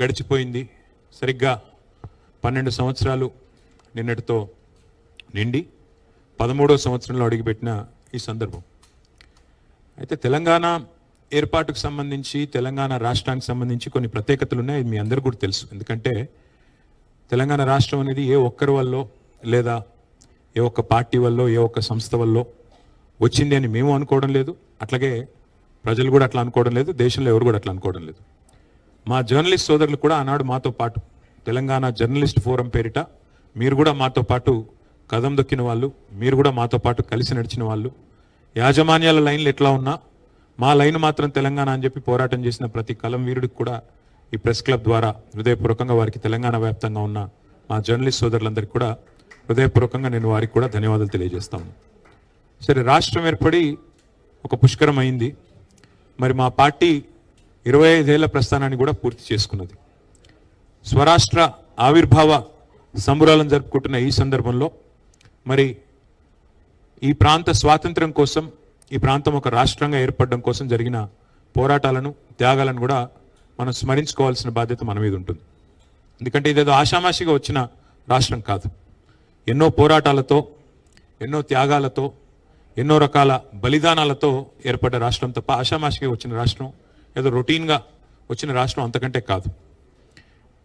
గడిచిపోయింది. సరిగ్గా 12 సంవత్సరాలు నిన్నటితో నిండి 13వ సంవత్సరంలో అడుగుపెట్టిన ఈ సందర్భం. అయితే తెలంగాణ ఏర్పాటుకు సంబంధించి, తెలంగాణ రాష్ట్రానికి సంబంధించి కొన్ని ప్రత్యేకతలు ఉన్నాయి. మీ అందరికీ కూడా తెలుసు. ఎందుకంటే తెలంగాణ రాష్ట్రం అనేది ఏ ఒక్కరి వల్ల లేదా ఏ ఒక్క పార్టీ వల్ల, ఏ ఒక్క సంస్థ వల్ల వచ్చింది అని మేము అనుకోవడం లేదు. అట్లాగే ప్రజలు కూడా అట్లా అనుకోవడం లేదు. దేశంలో ఎవరు కూడా అట్లా అనుకోవడం లేదు. మా జర్నలిస్ట్ సోదరులు కూడా ఆనాడు మాతో పాటు తెలంగాణ జర్నలిస్ట్ ఫోరం పేరిట మీరు కూడా మాతో పాటు కదం దొక్కిన వాళ్ళు, మీరు కూడా మాతో పాటు కలిసి నడిచిన వాళ్ళు, యాజమాన్యాల లైన్లు ఎట్లా ఉన్నా మా లైన్ మాత్రం తెలంగాణ అని చెప్పి పోరాటం చేసిన ప్రతి కలం వీరుడికి కూడా ఈ ప్రెస్ క్లబ్ ద్వారా హృదయపూర్వకంగా వారికి తెలంగాణ వ్యాప్తంగా ఉన్న మా జర్నలిస్ట్ సోదరులందరికీ కూడా హృదయపూర్వకంగా నేను వారికి కూడా ధన్యవాదాలు తెలియజేస్తాను. సరే, రాష్ట్రం ఏర్పడి ఒక పుష్కరం అయింది. మరి మా పార్టీ 25 ఏళ్ల ప్రస్థానాన్ని కూడా పూర్తి చేసుకున్నది. స్వరాష్ట్ర ఆవిర్భావ సంబురాలను జరుపుకుంటున్న ఈ సందర్భంలో మరి ఈ ప్రాంత స్వాతంత్ర్యం కోసం, ఈ ప్రాంతం ఒక రాష్ట్రంగా ఏర్పడడం కోసం జరిగిన పోరాటాలను, త్యాగాలను కూడా మనం స్మరించుకోవాల్సిన బాధ్యత మన మీద ఉంటుంది. ఎందుకంటే ఇదేదో ఆషామాషిగా వచ్చిన రాష్ట్రం కాదు. ఎన్నో పోరాటాలతో, ఎన్నో త్యాగాలతో, ఎన్నో రకాల బలిదానాలతో ఏర్పడ్డ రాష్ట్రం తప్ప ఆషామాషిగా వచ్చిన రాష్ట్రం, ఏదో రొటీన్గా వచ్చిన రాష్ట్రం అంతకంటే కాదు.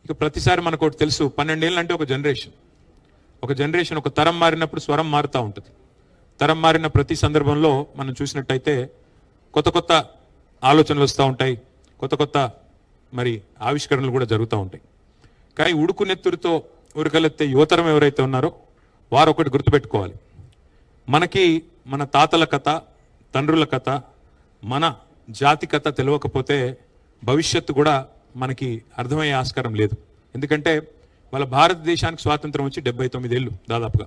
ఇక ప్రతిసారి మనకు ఒకటి తెలుసు, 12 ఏళ్ళు అంటే ఒక జనరేషన్, ఒక తరం మారినప్పుడు స్వరం మారుతూ ఉంటుంది. తరం మారిన ప్రతి సందర్భంలో మనం చూసినట్టయితే కొత్త కొత్త ఆలోచనలు వస్తూ ఉంటాయి, కొత్త కొత్త మరి ఆవిష్కరణలు కూడా జరుగుతూ ఉంటాయి. కానీ ఉడుకు నెత్తురితో ఉరకలెత్తే యువతరం ఎవరైతే ఉన్నారో వారు ఒకటి గుర్తుపెట్టుకోవాలి. మనకి మన తాతల కథ, తండ్రుల కథ, మన జాతి కథ తెలియకపోతే భవిష్యత్తు కూడా మనకి అర్థమయ్యే ఆస్కారం లేదు. ఎందుకంటే వాళ్ళ భారతదేశానికి స్వాతంత్రం వచ్చి 79 ఏళ్ళు దాదాపుగా.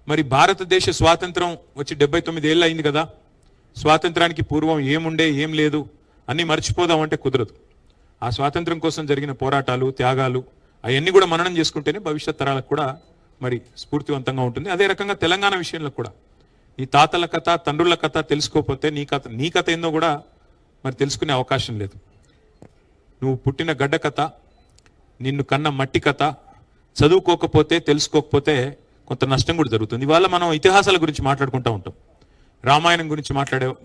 మరి భారతదేశ స్వాతంత్రం వచ్చి 79 ఏళ్ళు అయింది కదా. స్వాతంత్రానికి పూర్వం ఏముండే, ఏం లేదు అన్నీ మర్చిపోదామంటే కుదరదు. ఆ స్వాతంత్రం కోసం జరిగిన పోరాటాలు, త్యాగాలు అవన్నీ కూడా మననం చేసుకుంటేనే భవిష్యత్ తరాలకు కూడా మరి స్ఫూర్తివంతంగా ఉంటుంది. అదే రకంగా తెలంగాణ విషయంలో కూడా ఈ తాతల కథ, తండ్రుల కథ తెలుసుకోకపోతే నీ కథ ఏందో కూడా మరి తెలుసుకునే అవకాశం లేదు. నువ్వు పుట్టిన గడ్డ కథ, నిన్ను కన్న మట్టి కథ చదువుకోకపోతే, తెలుసుకోకపోతే కొంత నష్టం కూడా జరుగుతుంది. ఇవాళ మనం ఇతిహాసాల గురించి మాట్లాడుకుంటూ ఉంటాం. రామాయణం గురించి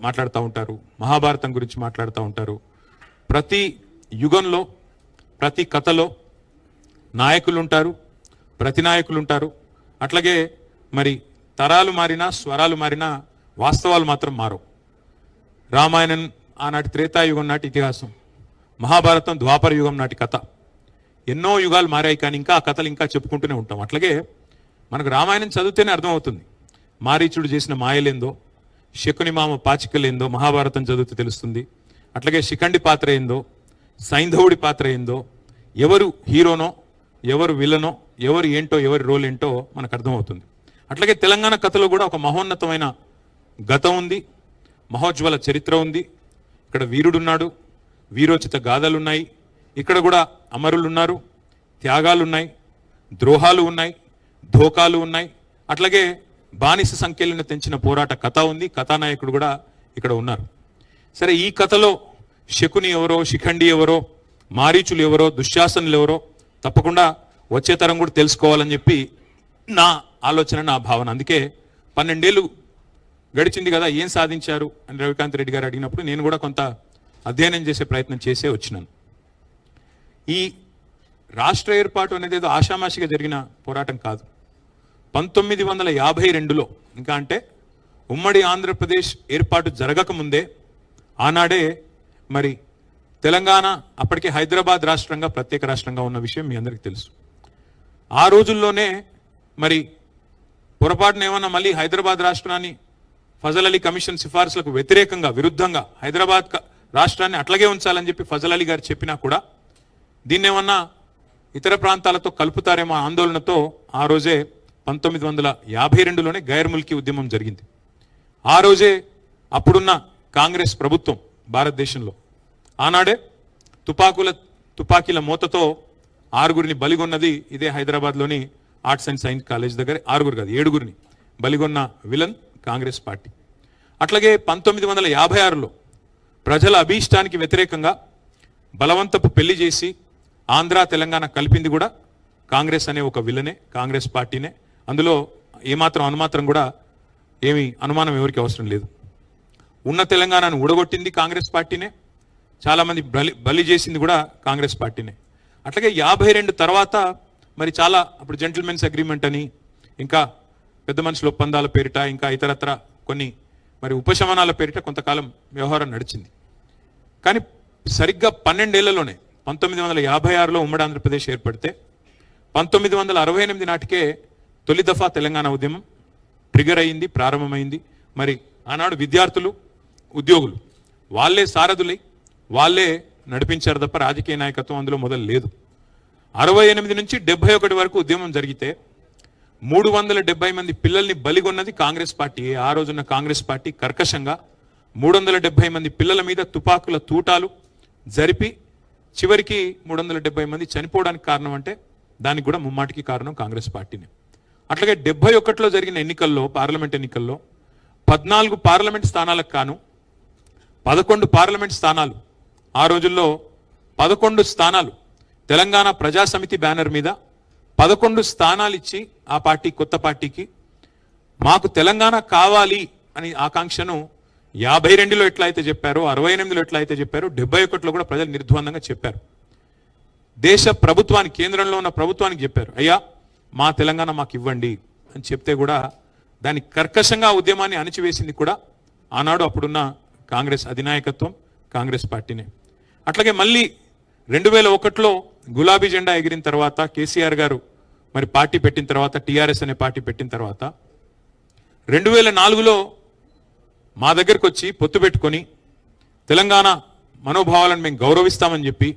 మాట్లాడుతూ ఉంటారు, మహాభారతం గురించి మాట్లాడుతూ ఉంటారు. ప్రతి యుగంలో, ప్రతి కథలో నాయకులు ఉంటారు, ప్రతినాయకులు ఉంటారు. అట్లాగే మరి తరాలు మారినా, స్వరాలు మారినా వాస్తవాలు మాత్రం మారవు. రామాయణం ఆనాటి త్రేతాయుగం నాటి ఇతిహాసం, మహాభారతం ద్వాపర యుగం నాటి కథ. ఎన్నో యుగాలు మారాయి, కానీ ఇంకా ఆ కథలు ఇంకా చెప్పుకుంటూనే ఉంటాం. అట్లాగే మనకు రామాయణం చదివితేనే అర్థమవుతుంది మారీచుడు చేసిన మాయలేందో, శకుని మామ పాచికలేందో మహాభారతం చదివితే తెలుస్తుంది. అట్లాగే శిఖండి పాత్ర ఏందో, సైంధవుడి పాత్ర ఏందో, ఎవరు హీరోనో, ఎవరు విలనో, ఎవరు ఏంటో, ఎవరి రోల్ ఏంటో మనకు అర్థమవుతుంది. అట్లాగే తెలంగాణ కథలో కూడా ఒక మహోన్నతమైన గతం ఉంది, మహోజ్వల చరిత్ర ఉంది. ఇక్కడ వీరుడున్నాడు, వీరోచిత గాథలున్నాయి. ఇక్కడ కూడా అమరులు ఉన్నారు, త్యాగాలున్నాయి, ద్రోహాలు ఉన్నాయి, ధోకాలు ఉన్నాయి. అట్లాగే బానిస సంఖ్యలను తెంచిన పోరాట కథ ఉంది, కథానాయకుడు కూడా ఇక్కడ ఉన్నారు. సరే, ఈ కథలో శకుని ఎవరో, శిఖండి ఎవరో, మారీచులు ఎవరో, దుశ్శాసనులు ఎవరో తప్పకుండా వచ్చే తరం కూడా తెలుసుకోవాలని చెప్పి నా ఆలోచన, నా భావన. అందుకే 12 ఏళ్ళు గడిచింది కదా, ఏం సాధించారు అని రవికాంత్ రెడ్డి గారు అడిగినప్పుడు నేను కూడా కొంత అధ్యయనం చేసే ప్రయత్నం చేసే వచ్చినాను. ఈ రాష్ట్ర ఏర్పాటు అనేది ఏదో ఆషామాషిగా జరిగిన పోరాటం కాదు. 1952లో, ఇంకా అంటే ఉమ్మడి ఆంధ్రప్రదేశ్ ఏర్పాటు జరగకముందే ఆనాడే మరి తెలంగాణ అప్పటికే హైదరాబాద్ రాష్ట్రంగా, ప్రత్యేక రాష్ట్రంగా ఉన్న విషయం మీ అందరికీ తెలుసు. ఆ రోజుల్లోనే మరి పొరపాటున ఏమన్నా మళ్ళీ హైదరాబాద్ రాష్ట్రాన్ని ఫజల్ అలీ కమిషన్ సిఫార్సులకు వ్యతిరేకంగా, విరుద్ధంగా హైదరాబాద్ రాష్ట్రాన్ని అట్లాగే ఉంచాలని చెప్పి ఫజల్ అలీ గారు చెప్పినా కూడా దీన్ని ఏమన్నా ఇతర ప్రాంతాలతో కలుపుతారేమో ఆందోళనతో ఆ రోజే 1952లోనే గైర్ ముల్కీ ఉద్యమం జరిగింది. ఆ రోజే అప్పుడున్న కాంగ్రెస్ ప్రభుత్వం భారతదేశంలో ఆనాడే తుపాకీల మూతతో 6గురిని బలిగొన్నది ఇదే హైదరాబాద్లోని ఆర్ట్స్ అండ్ సైన్స్ కాలేజ్ దగ్గర. 6గురు కాదు, 7గురిని బలిగొన్న విలన్ కాంగ్రెస్ పార్టీ. అట్లాగే 1956లో ప్రజల అభీష్టానికి వ్యతిరేకంగా బలవంతపు పెళ్లి చేసి ఆంధ్ర తెలంగాణ కలిపింది కూడా కాంగ్రెస్ అనే ఒక విలనే, కాంగ్రెస్ పార్టీనే. అందులో ఏమాత్రం అనుమాత్రం కూడా ఏమి అనుమానం ఎవరికి అవసరం లేదు. ఉన్న తెలంగాణను ఊడగొట్టింది కాంగ్రెస్ పార్టీనే, చాలామంది బలి చేసింది కూడా కాంగ్రెస్ పార్టీనే. అట్లాగే 52 తర్వాత మరి చాలా అప్పుడు జెంటిల్మెన్స్ అగ్రిమెంట్ అని, ఇంకా పెద్ద మనుషుల ఒప్పందాల పేరిట, ఇంకా ఇతరత్ర కొన్ని మరి ఉపశమనాల పేరిట కొంతకాలం వ్యవహారం నడిచింది. కానీ సరిగ్గా 12 ఏళ్లలోనే 1956లో ఉమ్మడి ఆంధ్రప్రదేశ్ ఏర్పడితే 1968 నాటికే తొలి దఫా తెలంగాణ ఉద్యమం ట్రిగర్ అయింది, ప్రారంభమైంది. మరి ఆనాడు విద్యార్థులు, ఉద్యోగులు వాళ్ళే సారథులై వాళ్ళే నడిపించారు తప్ప రాజకీయ నాయకత్వం అందులో మొదలు లేదు. 68 నుంచి 71 వరకు ఉద్యమం జరిగితే 370 మంది పిల్లల్ని బలిగొన్నది కాంగ్రెస్ పార్టీ. ఆ రోజున్న కాంగ్రెస్ పార్టీ కర్కశంగా 370 మంది పిల్లల మీద తుపాకుల తూటాలు జరిపి చివరికి 370 మంది చనిపోవడానికి కారణం అంటే దానికి కూడా ముమ్మాటికి కారణం కాంగ్రెస్ పార్టీనే. అట్లాగే 71లో జరిగిన ఎన్నికల్లో, పార్లమెంట్ ఎన్నికల్లో 14 పార్లమెంట్ స్థానాలకు కాను 11 పార్లమెంట్ స్థానాలు, ఆ రోజుల్లో 11 స్థానాలు తెలంగాణ ప్రజాసమితి బ్యానర్ మీద 11 స్థానాలు ఇచ్చి ఆ పార్టీ, కొత్త పార్టీకి మాకు తెలంగాణ కావాలి అని ఆకాంక్షను 52లో ఎట్లా అయితే చెప్పారో, 68లో ఎట్లా అయితే చెప్పారో, 71లో కూడా ప్రజలు నిర్ద్వందంగా చెప్పారు. దేశ ప్రభుత్వానికి, కేంద్రంలో ఉన్న ప్రభుత్వానికి చెప్పారు, అయ్యా మా తెలంగాణ మాకు ఇవ్వండి అని చెప్తే కూడా దాని కర్కశంగా ఉద్యమాన్ని అణిచివేసింది కూడా ఆనాడు అప్పుడున్న కాంగ్రెస్ అధినాయకత్వం, కాంగ్రెస్ పార్టీనే. అట్లాగే మళ్ళీ 2001లో గులాబీ జెండా ఎగిరిన తర్వాత కేసీఆర్ గారు మరి పార్టీ పెట్టిన తర్వాత, టీఆర్ఎస్ అనే పార్టీ పెట్టిన తర్వాత 2004లో మా దగ్గరకు వచ్చి పొత్తు పెట్టుకొని తెలంగాణ మనోభావాలను మేము గౌరవిస్తామని చెప్పి,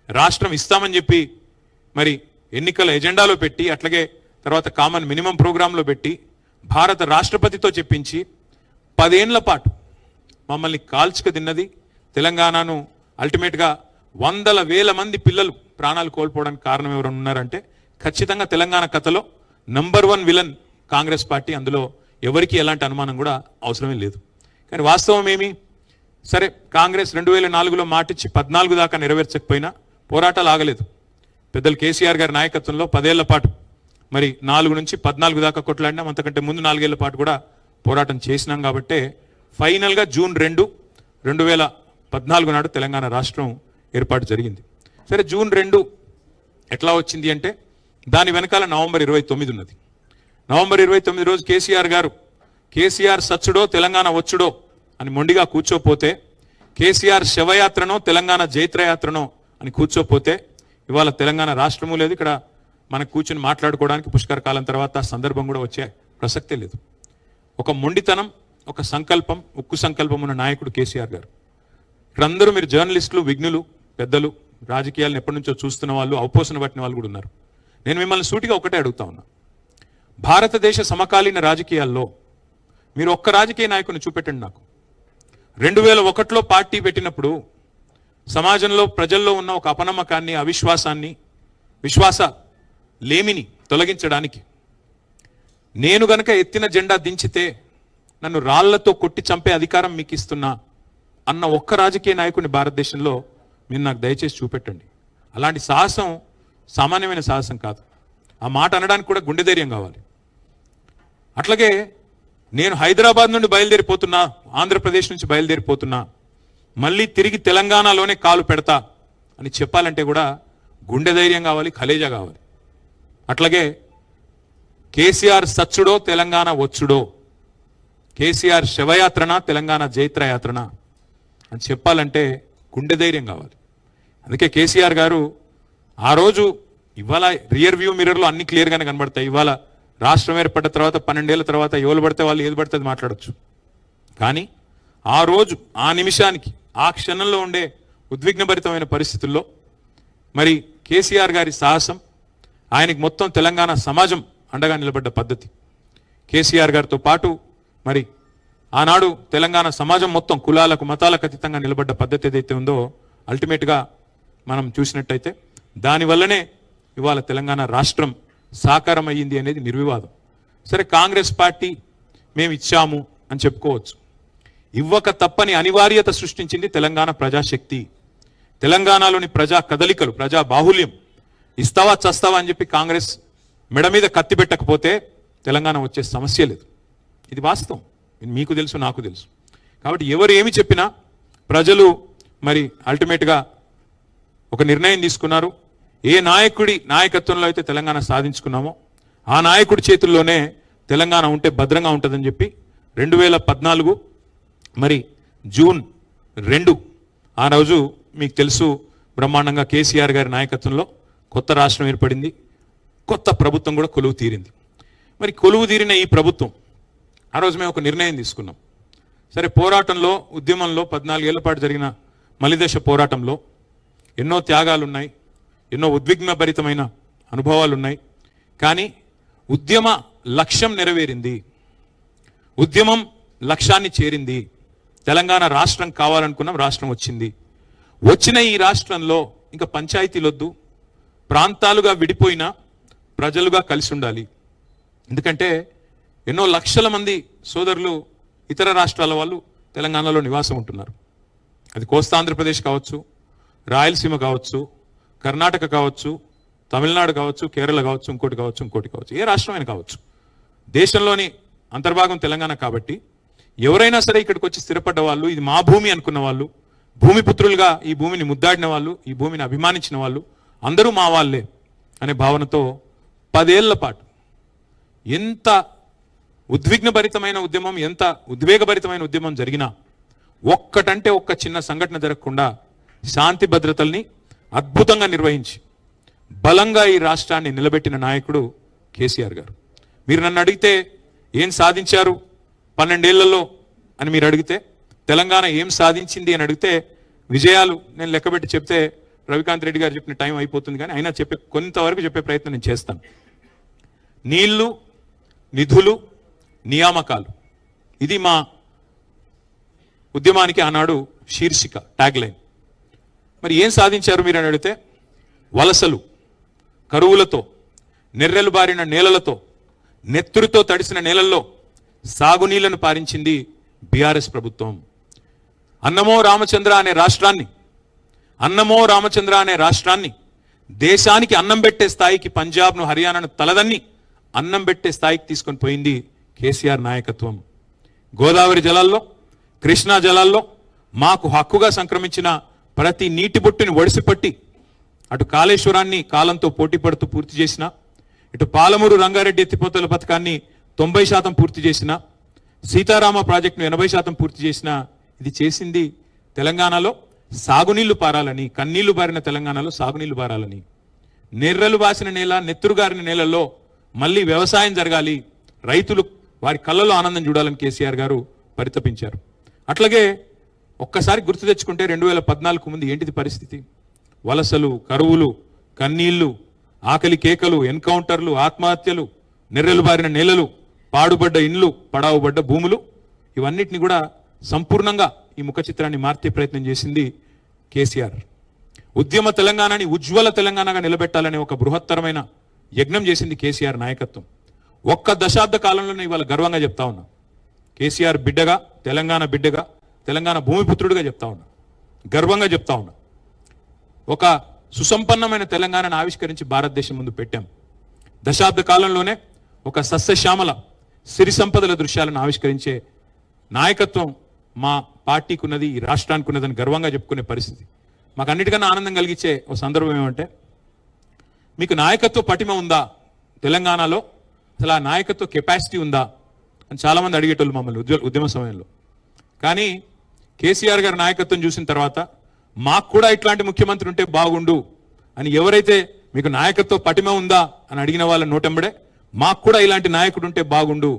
రాష్ట్రం ఇస్తామని చెప్పి మరి ఎన్నికల ఎజెండాలో పెట్టి, అట్లాగే తర్వాత కామన్ మినిమం ప్రోగ్రాంలో పెట్టి భారత రాష్ట్రపతితో చెప్పించి 10 ఏళ్ల పాటు మమ్మల్ని కాల్చుక తిన్నది తెలంగాణను. అల్టిమేట్గా 100,000 మంది పిల్లలు ప్రాణాలు కోల్పోవడానికి కారణం ఎవరైనా ఉన్నారంటే ఖచ్చితంగా తెలంగాణ కథలో నంబర్ 1 విలన్ కాంగ్రెస్ పార్టీ. అందులో ఎవరికి ఎలాంటి అనుమానం కూడా అవసరమే లేదు. కానీ వాస్తవం ఏమి? సరే, కాంగ్రెస్ 2004లో మాటిచ్చి 14 దాకా నెరవేర్చకపోయినా పోరాటాలు ఆగలేదు. పెద్దలు కేసీఆర్ గారి నాయకత్వంలో 10 ఏళ్ల పాటు మరి 4 నుంచి 14 దాకా కొట్లాడినాం. అంతకంటే ముందు 4 ఏళ్ల పాటు కూడా పోరాటం చేసినాం. కాబట్టే ఫైనల్గా జూన్ 2, 2014 నాడు తెలంగాణ రాష్ట్రం ఏర్పాటు జరిగింది. సరే, జూన్ 2 ఎట్లా వచ్చింది అంటే దాని వెనకాల నవంబర్ 29 ఉన్నది. నవంబర్ 29 రోజు కేసీఆర్ గారు కేసీఆర్ సచ్చుడో తెలంగాణ వచ్చుడో అని మొండిగా కూర్చోపోతే, కేసీఆర్ శవయాత్రనో తెలంగాణ జైత్రయాత్రనో అని కూర్చోపోతే ఇవాళ తెలంగాణ రాష్ట్రము లేదు. ఇక్కడ మనకు కూర్చొని మాట్లాడుకోవడానికి పుష్కర కాలం తర్వాత సందర్భం కూడా వచ్చే ప్రసక్తే లేదు. ఒక మొండితనం, ఒక సంకల్పం, ఉక్కు సంకల్పం ఉన్న నాయకుడు కేసీఆర్ గారు. ఇక్కడ అందరూ మీరు జర్నలిస్టులు, విఘ్నులు, పెద్దలు, రాజకీయాలను ఎప్పటి నుంచో చూస్తున్న వాళ్ళు, అవపోసన పట్టిన వాళ్ళు కూడా ఉన్నారు. నేను మిమ్మల్ని సూటిగా ఒకటే అడుగుతా ఉన్నా, భారతదేశ సమకాలీన రాజకీయాల్లో మీరు ఒక్క రాజకీయ నాయకుని చూపెట్టండి నాకు. 2001లో పార్టీ పెట్టినప్పుడు సమాజంలో, ప్రజల్లో ఉన్న ఒక అపనమ్మకాన్ని, అవిశ్వాసాన్ని, విశ్వాస లేమిని తొలగించడానికి నేను గనక ఎత్తిన జెండా దించితే నన్ను రాళ్లతో కొట్టి చంపే అధికారం మీకు ఇస్తున్నా అన్న ఒక్క రాజకీయ నాయకుని భారతదేశంలో మీరు నాకు దయచేసి చూపెట్టండి. అలాంటి సాహసం సామాన్యమైన సాహసం కాదు. ఆ మాట అనడానికి కూడా గుండె ధైర్యం కావాలి. అట్లాగే నేను హైదరాబాద్ నుండి బయలుదేరిపోతున్నా, ఆంధ్రప్రదేశ్ నుంచి బయలుదేరిపోతున్నా, మళ్ళీ తిరిగి తెలంగాణలోనే కాలు పెడతా అని చెప్పాలంటే కూడా గుండె ధైర్యం కావాలి, ఖలేజా కావాలి. అట్లాగే కేసీఆర్ సచ్చుడో తెలంగాణ వచ్చుడో, కేసీఆర్ శవయాత్రనా తెలంగాణ జైత్రయాత్రనా అని చెప్పాలంటే గుండె ధైర్యం కావాలి. అందుకే కేసీఆర్ గారు ఆ రోజు, ఇవాళ రియర్ వ్యూ మిర్రర్లో అన్ని క్లియర్గానే కనబడతాయి. ఇవాళ రాష్ట్రం ఏర్పడ్డ తర్వాత 12 ఏళ్ల తర్వాత ఎవరు పడితే వాళ్ళు ఏది పడితే అది మాట్లాడచ్చు. కానీ ఆ రోజు, ఆ నిమిషానికి, ఆ క్షణంలో ఉండే ఉద్విగ్నభరితమైన పరిస్థితుల్లో మరి కేసీఆర్ గారి సాహసం, ఆయనకి మొత్తం తెలంగాణ సమాజం అండగా నిలబడ్డ పద్ధతి, కేసీఆర్ గారితో పాటు మరి ఆనాడు తెలంగాణ సమాజం మొత్తం కులాలకు, మతాలకు అతీతంగా నిలబడ్డ పద్ధతి ఏదైతే ఉందో, అల్టిమేట్గా మనం చూసినట్టయితే దానివల్లనే ఇవాళ తెలంగాణ రాష్ట్రం సాకారం అయ్యింది అనేది నిర్వివాదం. సరే, కాంగ్రెస్ పార్టీ మేము ఇచ్చాము అని చెప్పుకోవచ్చు. ఇవ్వక తప్పని అనివార్యత సృష్టించింది తెలంగాణ ప్రజాశక్తి. తెలంగాణలోని ప్రజా కదలికలు, ప్రజా బాహుల్యం ఇస్తావా చస్తావా అని చెప్పి కాంగ్రెస్ మెడ మీద కత్తి పెట్టకపోతే తెలంగాణ వచ్చే సమస్య లేదు. ఇది వాస్తవం, మీకు తెలుసు, నాకు తెలుసు. కాబట్టి ఎవరు ఏమి చెప్పినా ప్రజలు మరి అల్టిమేట్గా ఒక నిర్ణయం తీసుకున్నారు. ఏ నాయకుడి నాయకత్వంలో అయితే తెలంగాణ సాధించుకున్నామో ఆ నాయకుడి చేతుల్లోనే తెలంగాణ ఉంటే భద్రంగా ఉంటుందని చెప్పి 2014 మరి జూన్ 2 ఆ రోజు మీకు తెలుసు బ్రహ్మాండంగా కేసీఆర్ గారి నాయకత్వంలో కొత్త రాష్ట్రం ఏర్పడింది, కొత్త ప్రభుత్వం కూడా కొలువు తీరింది. మరి కొలువు తీరిన ఈ ప్రభుత్వం ఆ రోజు మేము ఒక నిర్ణయం తీసుకున్నాం. సరే, పోరాటంలో, ఉద్యమంలో 14 ఏళ్ల పాటు జరిగిన మలిదశ పోరాటంలో ఎన్నో త్యాగాలున్నాయి, ఎన్నో ఉద్విగ్నభరితమైన అనుభవాలున్నాయి. కానీ ఉద్యమ లక్ష్యం నెరవేరింది, ఉద్యమం లక్ష్యాన్ని చేరింది. తెలంగాణ రాష్ట్రం కావాలనుకున్నాం, రాష్ట్రం వచ్చింది. వచ్చిన ఈ రాష్ట్రంలో ఇంకా పంచాయతీలొద్దు, ప్రాంతాలుగా విడిపోయిన ప్రజలుగా కలిసి ఉండాలి. ఎందుకంటే ఎన్నో లక్షల మంది సోదరులు ఇతర రాష్ట్రాల వాళ్ళు తెలంగాణలో నివాసం ఉంటున్నారు. అది కోస్తాంధ్రప్రదేశ్ కావచ్చు, రాయలసీమ కావచ్చు, కర్ణాటక కావచ్చు, తమిళనాడు కావచ్చు, కేరళ కావచ్చు, ఇంకోటి కావచ్చు, ఏ రాష్ట్రమైనా కావచ్చు. దేశంలోని అంతర్భాగం తెలంగాణ కాబట్టి ఎవరైనా సరే ఇక్కడికి వచ్చి స్థిరపడ్డ వాళ్ళు, ఇది మా భూమి అనుకున్న వాళ్ళు, భూమిపుత్రులుగా ఈ భూమిని ముద్దాడిన వాళ్ళు, ఈ భూమిని అభిమానించిన వాళ్ళు అందరూ మా వాళ్ళే అనే భావనతో 10 ఏళ్ల పాటు ఎంత ఉద్విగ్నభరితమైన ఉద్యమం, ఎంత ఉద్వేగభరితమైన ఉద్యమం జరిగినా ఒక్కటంటే ఒక్క చిన్న సంఘటన జరగకుండా శాంతి భద్రతల్ని అద్భుతంగా నిర్వహించి బలంగా ఈ రాష్ట్రాన్ని నిలబెట్టిన నాయకుడు కేసీఆర్ గారు. మీరు నన్ను అడిగితే ఏం సాధించారు 12 ఏళ్లలో అని మీరు అడిగితే, తెలంగాణ ఏం సాధించింది అని అడిగితే, విజయాలు నేను లెక్కబెట్టి చెప్తే రవికాంత్ రెడ్డి గారు చెప్పిన టైం అయిపోతుంది. కానీ అయినా కొంతవరకు చెప్పే ప్రయత్నం నేను చేస్తాను. నీళ్లు, నిధులు, నియామకాలు, ఇది మా ఉద్యమానికి ఆనాడు శీర్షిక, ట్యాగ్ లైన్. మరి ఏం సాధించారు మీరు అని అడిగితే, వలసలు, కరువులతో, నెర్రెలు బారిన నేలలతో, నెత్తురుతో తడిసిన నేలల్లో సాగునీళ్లను పారించింది బీఆర్ఎస్ ప్రభుత్వం. అన్నమో రామచంద్ర అనే రాష్ట్రాన్ని దేశానికి అన్నం పెట్టే స్థాయికి, పంజాబ్ను, హర్యానాను తలదన్ని అన్నం పెట్టే స్థాయికి తీసుకొని పోయింది కేసీఆర్ నాయకత్వం. గోదావరి జలాల్లో, కృష్ణా జలాల్లో మాకు హక్కుగా సంక్రమించిన ప్రతి నీటి బొట్టుని ఒడిసిపట్టి అటు కాళేశ్వరాన్ని కాలంతో పోటీ పడుతూ పూర్తి చేసిన, ఇటు పాలమూరు రంగారెడ్డి ఎత్తిపోతల పథకాన్ని 90% పూర్తి చేసిన, సీతారామ ప్రాజెక్టును 80% పూర్తి చేసిన, ఇది చేసింది తెలంగాణలో సాగునీళ్లు పారాలని, కన్నీళ్లు బారిన తెలంగాణలో సాగునీళ్లు పారాలని. నెర్రలు బాసిన నేల, నెత్తురుగారిన నేలల్లో మళ్ళీ వ్యవసాయం జరగాలి, రైతులు వారి కళ్ళలో ఆనందం చూడాలని కేసీఆర్ గారు పరితపించారు. అట్లాగే ఒక్కసారి గుర్తు తెచ్చుకుంటే 2014 ముందు ఏంటిది పరిస్థితి? వలసలు, కరువులు, కన్నీళ్లు, ఆకలి కేకలు, ఎన్కౌంటర్లు, ఆత్మహత్యలు, నెర్రెలు బారిన నేలలు, పాడుబడ్డ ఇండ్లు, పడావుబడ్డ భూములు, ఇవన్నిటిని కూడా సంపూర్ణంగా ఈ ముఖ చిత్రాన్ని మార్చే ప్రయత్నం చేసింది కేసీఆర్. ఉద్యమ తెలంగాణని ఉజ్వల తెలంగాణగా నిలబెట్టాలనే ఒక బృహత్తరమైన యజ్ఞం చేసింది కేసీఆర్ నాయకత్వం. ఒక్క దశాబ్ద కాలంలోనే ఇవాళ గర్వంగా చెప్తా ఉన్నా, కేసీఆర్ బిడ్డగా, తెలంగాణ బిడ్డగా, తెలంగాణ భూమిపుత్రుడిగా చెప్తా ఉన్నా, గర్వంగా చెప్తా ఉన్నా. ఒక సుసంపన్నమైన తెలంగాణను ఆవిష్కరించి భారతదేశం ముందు పెట్టాం. దశాబ్ద కాలంలోనే ఒక సస్యశ్యామల సిరి సంపదల దృశ్యాలను ఆవిష్కరించే నాయకత్వం మా పార్టీకి ఉన్నది, ఈ రాష్ట్రానికి ఉన్నదని గర్వంగా చెప్పుకునే పరిస్థితి. మాకు అన్నిటికన్నా ఆనందం కలిగించే ఒక సందర్భం ఏమంటే, మీకు నాయకత్వ పటిమ ఉందా తెలంగాణలో, అసలు ఆ నాయకత్వ కెపాసిటీ ఉందా అని చాలామంది అడిగేటోళ్ళు మమ్మల్ని ఉద్యమ సమయంలో. కానీ కేసీఆర్ గారి నాయకత్వం చూసిన తర్వాత మాకు కూడా ఇట్లాంటి ముఖ్యమంత్రి ఉంటే బాగుండు అని ఎవరైతే మీకు నాయకత్వ పటిమ ఉందా అని అడిగిన వాళ్ళ నోటెంబడే మాకు కూడా ఇలాంటి నాయకుడు ఉంటే బాగుండు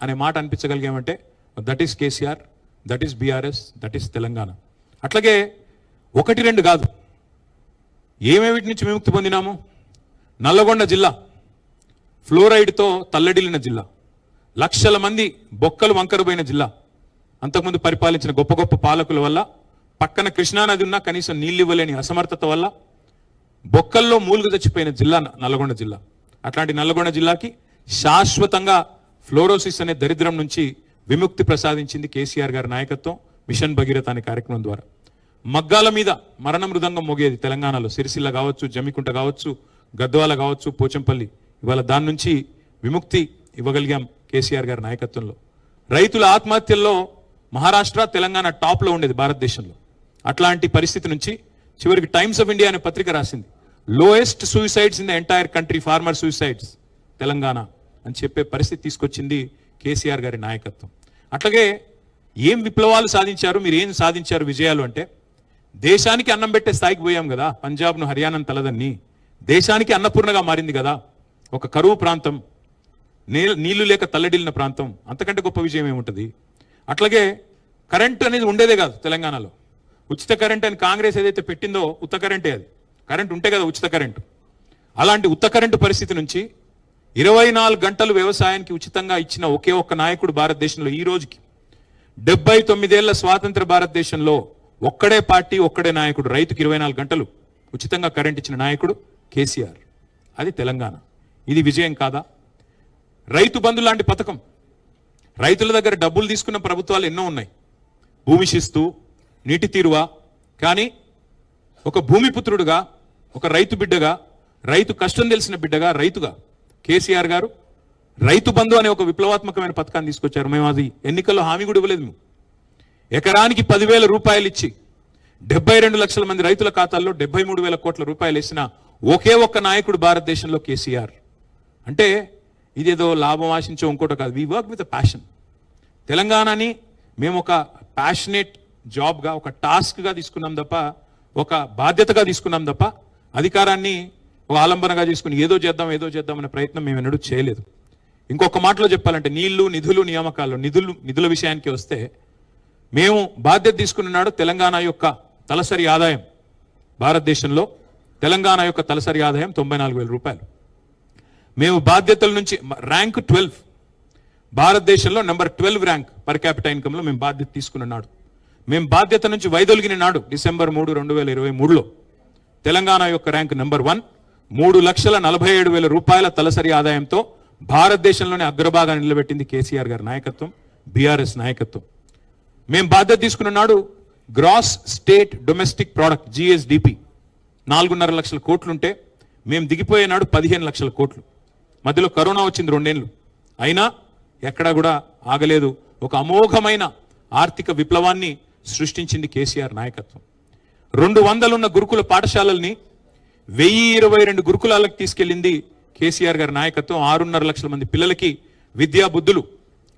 అనే మాట అనిపించగలిగామంటే that is KCR, that is BRS, that is Telangana. అట్లాగే 1-2 కాదు, ఏమేమిటి నుంచి విముక్తి పొందినాము? నల్లగొండ జిల్లా ఫ్లోరైడ్తో తల్లడిల్లిన జిల్లా, లక్షల మంది బొక్కలు వంకరపోయిన జిల్లా. అంతకుముందు పరిపాలించిన గొప్ప గొప్ప పాలకుల వల్ల, పక్కన కృష్ణానది ఉన్నా కనీసం నీళ్ళు ఇవ్వలేని అసమర్థత వల్ల బొక్కల్లో మూలుగు చచ్చిపోయిన జిల్లా నల్లగొండ జిల్లా. అట్లాంటి నల్లగొండ జిల్లాకి శాశ్వతంగా ఫ్లోరోసిస్ అనే దరిద్రం నుంచి విముక్తి ప్రసాదించింది కేసీఆర్ గారి నాయకత్వం, మిషన్ భగీరథ అనే కార్యక్రమం ద్వారా. మగ్గాల మీద మరణ మృదంగం మోగేది తెలంగాణలో. సిరిసిల్ల కావచ్చు, జమ్మికుంట కావచ్చు, గద్వాల కావచ్చు, పోచంపల్లి. ఇవాళ దాని నుంచి విముక్తి ఇవ్వగలిగాం కేసీఆర్ గారి నాయకత్వంలో. రైతుల ఆత్మహత్యల్లో మహారాష్ట్ర, తెలంగాణ టాప్లో ఉండేది భారతదేశంలో. అట్లాంటి పరిస్థితి నుంచి చివరికి టైమ్స్ ఆఫ్ ఇండియా అనే పత్రిక రాసింది, lowest suicides in the entire country, farmer suicides Telangana అని చెప్పే పరిస్థితి తీసుకొచ్చింది కేసీఆర్ గారి నాయకత్వం. అట్లాగే ఏం విప్లవాలు సాధించారు, మీరు ఏం సాధించారు విజయాలు అంటే, దేశానికి అన్నం పెట్టే స్థాయికి పోయాం కదా. పంజాబ్ను, హర్యానాను తలదన్ని దేశానికి అన్నపూర్ణగా మారింది కదా. ఒక కరువు ప్రాంతం, నీళ్లు లేక తల్లడిల్లిన ప్రాంతం, అంతకంటే గొప్ప విజయం ఏముంటుంది. అట్లాగే కరెంట్ అనేది ఉండేదే కాదు తెలంగాణలో. ఉచిత కరెంట్ అని కాంగ్రెస్ ఏదైతే పెట్టిందో ఉత్త కరెంటే, అది కరెంట్ ఉంటే కదా ఉచిత కరెంటు. అలాంటి ఉత్త కరెంటు పరిస్థితి నుంచి 24 గంటలు వ్యవసాయానికి ఉచితంగా ఇచ్చిన ఒకే ఒక్క నాయకుడు భారతదేశంలో ఈ రోజుకి. 79 ఏళ్ల స్వాతంత్ర భారతదేశంలో ఒక్కడే పార్టీ, ఒక్కడే నాయకుడు, రైతుకి 24 గంటలు ఉచితంగా కరెంట్ ఇచ్చిన నాయకుడు కేసీఆర్. అది తెలంగాణ. ఇది విజయం కాదా? రైతు బంధు లాంటి పథకం, రైతుల దగ్గర డబ్బులు తీసుకున్న ప్రభుత్వాలు ఎన్నో ఉన్నాయి, భూమి శిస్తు, నీటి తీరువ. కానీ ఒక భూమిపుత్రుడుగా, ఒక రైతు బిడ్డగా, రైతు కష్టం తెలిసిన బిడ్డగా, రైతుగా కేసీఆర్ గారు రైతు బంధు అనే ఒక విప్లవాత్మకమైన పథకాన్ని తీసుకొచ్చారు. మేము అది ఎన్నికల్లో హామీ కూడా ఇవ్వలేదు. మేము ఎకరానికి 10,000 రూపాయలు ఇచ్చి 72 లక్షల మంది రైతుల ఖాతాల్లో 73,000 కోట్ల రూపాయలు వేసిన ఒకే ఒక్క నాయకుడు భారతదేశంలో కేసీఆర్. అంటే ఇదేదో లాభం ఆశించో ఇంకోటో కాదు. We work with a passion. తెలంగాణని మేము ఒక ప్యాషనేట్ జాబ్గా, ఒక టాస్క్గా తీసుకున్నాం తప్ప, ఒక బాధ్యతగా తీసుకున్నాం తప్ప, అధికారాన్ని ఒక ఆలంబనగా తీసుకుని ఏదో చేద్దాం అనే ప్రయత్నం మేము ఎన్నడూ చేయలేదు. ఇంకొక మాటలో చెప్పాలంటే, నీళ్లు, నిధులు, నియామకాలు, నిధుల విషయానికి వస్తే, మేము బాధ్యత తీసుకున్నాడు తెలంగాణ యొక్క తలసరి ఆదాయం, భారతదేశంలో తెలంగాణ యొక్క తలసరి ఆదాయం 94,000 రూపాయలు. మేము బాధ్యతల నుంచి ర్యాంక్ 12, భారతదేశంలో నెంబర్ 12 ర్యాంక్ పర్ క్యాపిటల్ ఇన్కంలో మేము బాధ్యత తీసుకున్నాడు. మేము బాధ్యత నుంచి వైదొలిగిన నాడు డిసెంబర్ 3, 2023లో తెలంగాణ యొక్క ర్యాంక్ నెంబర్ 1, 3,47,000 రూపాయల తలసరి ఆదాయంతో భారతదేశంలోనే అగ్రభాగాన్ని నిలబెట్టింది కేసీఆర్ గారి నాయకత్వం, బీఆర్ఎస్ నాయకత్వం. మేము బాధ్యత తీసుకున్న నాడు gross state domestic product GSDP 4.5 లక్షల కోట్లుంటే మేము దిగిపోయే నాడు 15 లక్షల కోట్లు. మధ్యలో కరోనా వచ్చింది 2 ఏళ్ళు, అయినా ఎక్కడా కూడా ఆగలేదు. ఒక అమోఘమైన ఆర్థిక విప్లవాన్ని సృష్టించింది కేసీఆర్ నాయకత్వం. 200 ఉన్న గురుకుల పాఠశాలల్ని 1022 గురుకులాలకు తీసుకెళ్లింది కేసీఆర్ గారి నాయకత్వం. 6.5 లక్షల మంది పిల్లలకి విద్యా బుద్ధులు,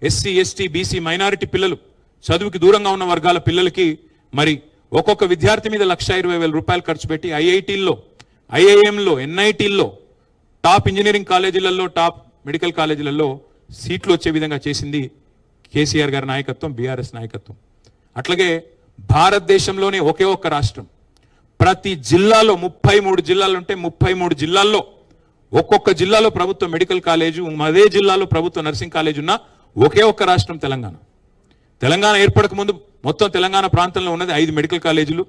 ఎస్సీ, ఎస్టీ, బీసీ, మైనారిటీ పిల్లలు, చదువుకి దూరంగా ఉన్న వర్గాల పిల్లలకి మరి ఒక్కొక్క విద్యార్థి మీద 1,20,000 రూపాయలు ఖర్చు పెట్టి ఐఐటీల్లో, ఐఐఎంలో, ఎన్ఐటీల్లో, టాప్ ఇంజనీరింగ్ కాలేజీలలో, టాప్ మెడికల్ కాలేజీలలో సీట్లు వచ్చే విధంగా చేసింది కేసీఆర్ గారి నాయకత్వం, బీఆర్ఎస్ నాయకత్వం. అట్లాగే భారతదేశంలోనే ఒకే ఒక్క రాష్ట్రం, ప్రతి జిల్లాలో 33 జిల్లాలు ఉంటే 33 జిల్లాల్లో ఒక్కొక్క జిల్లాలో ప్రభుత్వ మెడికల్ కాలేజు, అదే జిల్లాలో ప్రభుత్వ నర్సింగ్ కాలేజ్ ఉన్న ఒకే ఒక్క రాష్ట్రం తెలంగాణ. తెలంగాణ ఏర్పడక ముందు మొత్తం తెలంగాణ ప్రాంతంలో ఉన్నది 5 మెడికల్ కాలేజీలు.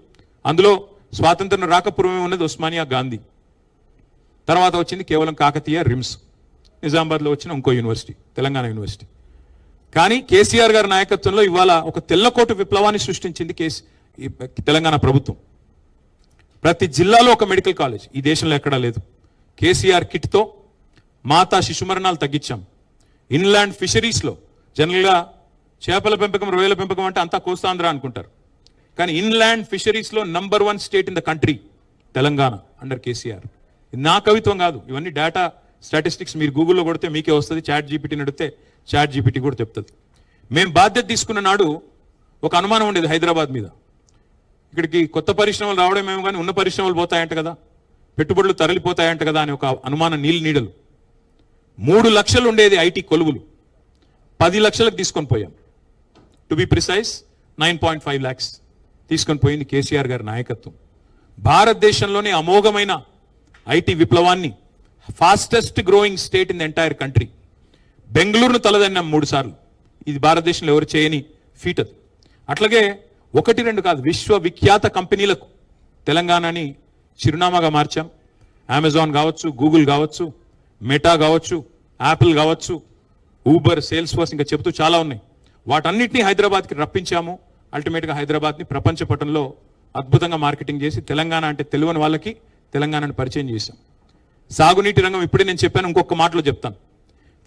అందులో స్వాతంత్రం రాకపూర్వమే ఉన్నది ఉస్మానియా, గాంధీ. తర్వాత వచ్చింది కేవలం కాకతీయ, రిమ్స్, నిజామాబాద్లో వచ్చిన ఇంకో యూనివర్సిటీ, తెలంగాణ యూనివర్సిటీ. కానీ కేసీఆర్ గారి నాయకత్వంలో ఇవాళ ఒక తెల్లకోటు విప్లవాన్ని సృష్టించింది తెలంగాణ ప్రభుత్వం. ప్రతి జిల్లాలో ఒక మెడికల్ కాలేజ్, ఈ దేశంలో ఎక్కడా లేదు. కేసీఆర్ కిట్తో మాతా శిశు మరణాలు తగ్గించాం. ఇన్లాండ్ ఫిషరీస్లో జనరల్గా చేపల పెంపకం, రొయ్యల పెంపకం అంటే అంతా కోస్తాంధ్ర అనుకుంటారు. కానీ ఇన్లాండ్ ఫిషరీస్లో number 1 state in the country Telangana under KCR. ఇది నా కవిత్వం కాదు, ఇవన్నీ డేటా స్టాటిస్టిక్స్ మీరు గూగుల్లో కొడితే మీకే వస్తుంది. చాట్ జీపీటీని అడిగితే చాట్ జీపీటీ కూడా చెప్తుంది. మేము బాధ్యత తీసుకున్న నాడు ఒక అనుమానం ఉండేది హైదరాబాద్ మీద. ఇక్కడికి కొత్త పరిశ్రమలు రావడమేమో కానీ ఉన్న పరిశ్రమలు పోతాయంట కదా, పెట్టుబడులు తరలిపోతాయంట కదా అని ఒక అనుమానం నీడలు. 3 లక్షలు ఉండేది ఐటీ కొలువులు, 10 లక్షలకు తీసుకొని పోయాం. టు బి ప్రిసైజ్ 9.5 lakhs తీసుకొని పోయింది కేసీఆర్ గారి నాయకత్వం. భారతదేశంలోనే అమోఘమైన ఐటీ విప్లవాన్ని, fastest growing state in the entire country, బెంగళూరును తలదన్నాం 3 సార్లు. ఇది భారతదేశంలో ఎవరు చేయని ఫీట్ అది. అట్లాగే 1-2 కాదు, విశ్వవిఖ్యాత కంపెనీలకు తెలంగాణని చిరునామాగా మార్చాం. అమెజాన్ కావచ్చు, గూగుల్ కావచ్చు, మెటా కావచ్చు, యాపిల్ కావచ్చు, ఊబర్, సేల్స్ ఫోర్స్, ఇంకా చెబుతూ చాలా ఉన్నాయి. వాటన్నిటినీ హైదరాబాద్కి రప్పించాము. అల్టిమేట్గా హైదరాబాద్ని ప్రపంచ పటంలో అద్భుతంగా మార్కెటింగ్ చేసి తెలంగాణ అంటే తెలియని వాళ్ళకి తెలంగాణను పరిచయం చేశాం. సాగునీటి రంగం ఇప్పుడే నేను చెప్పాను, ఇంకొక మాటలో చెప్తాను.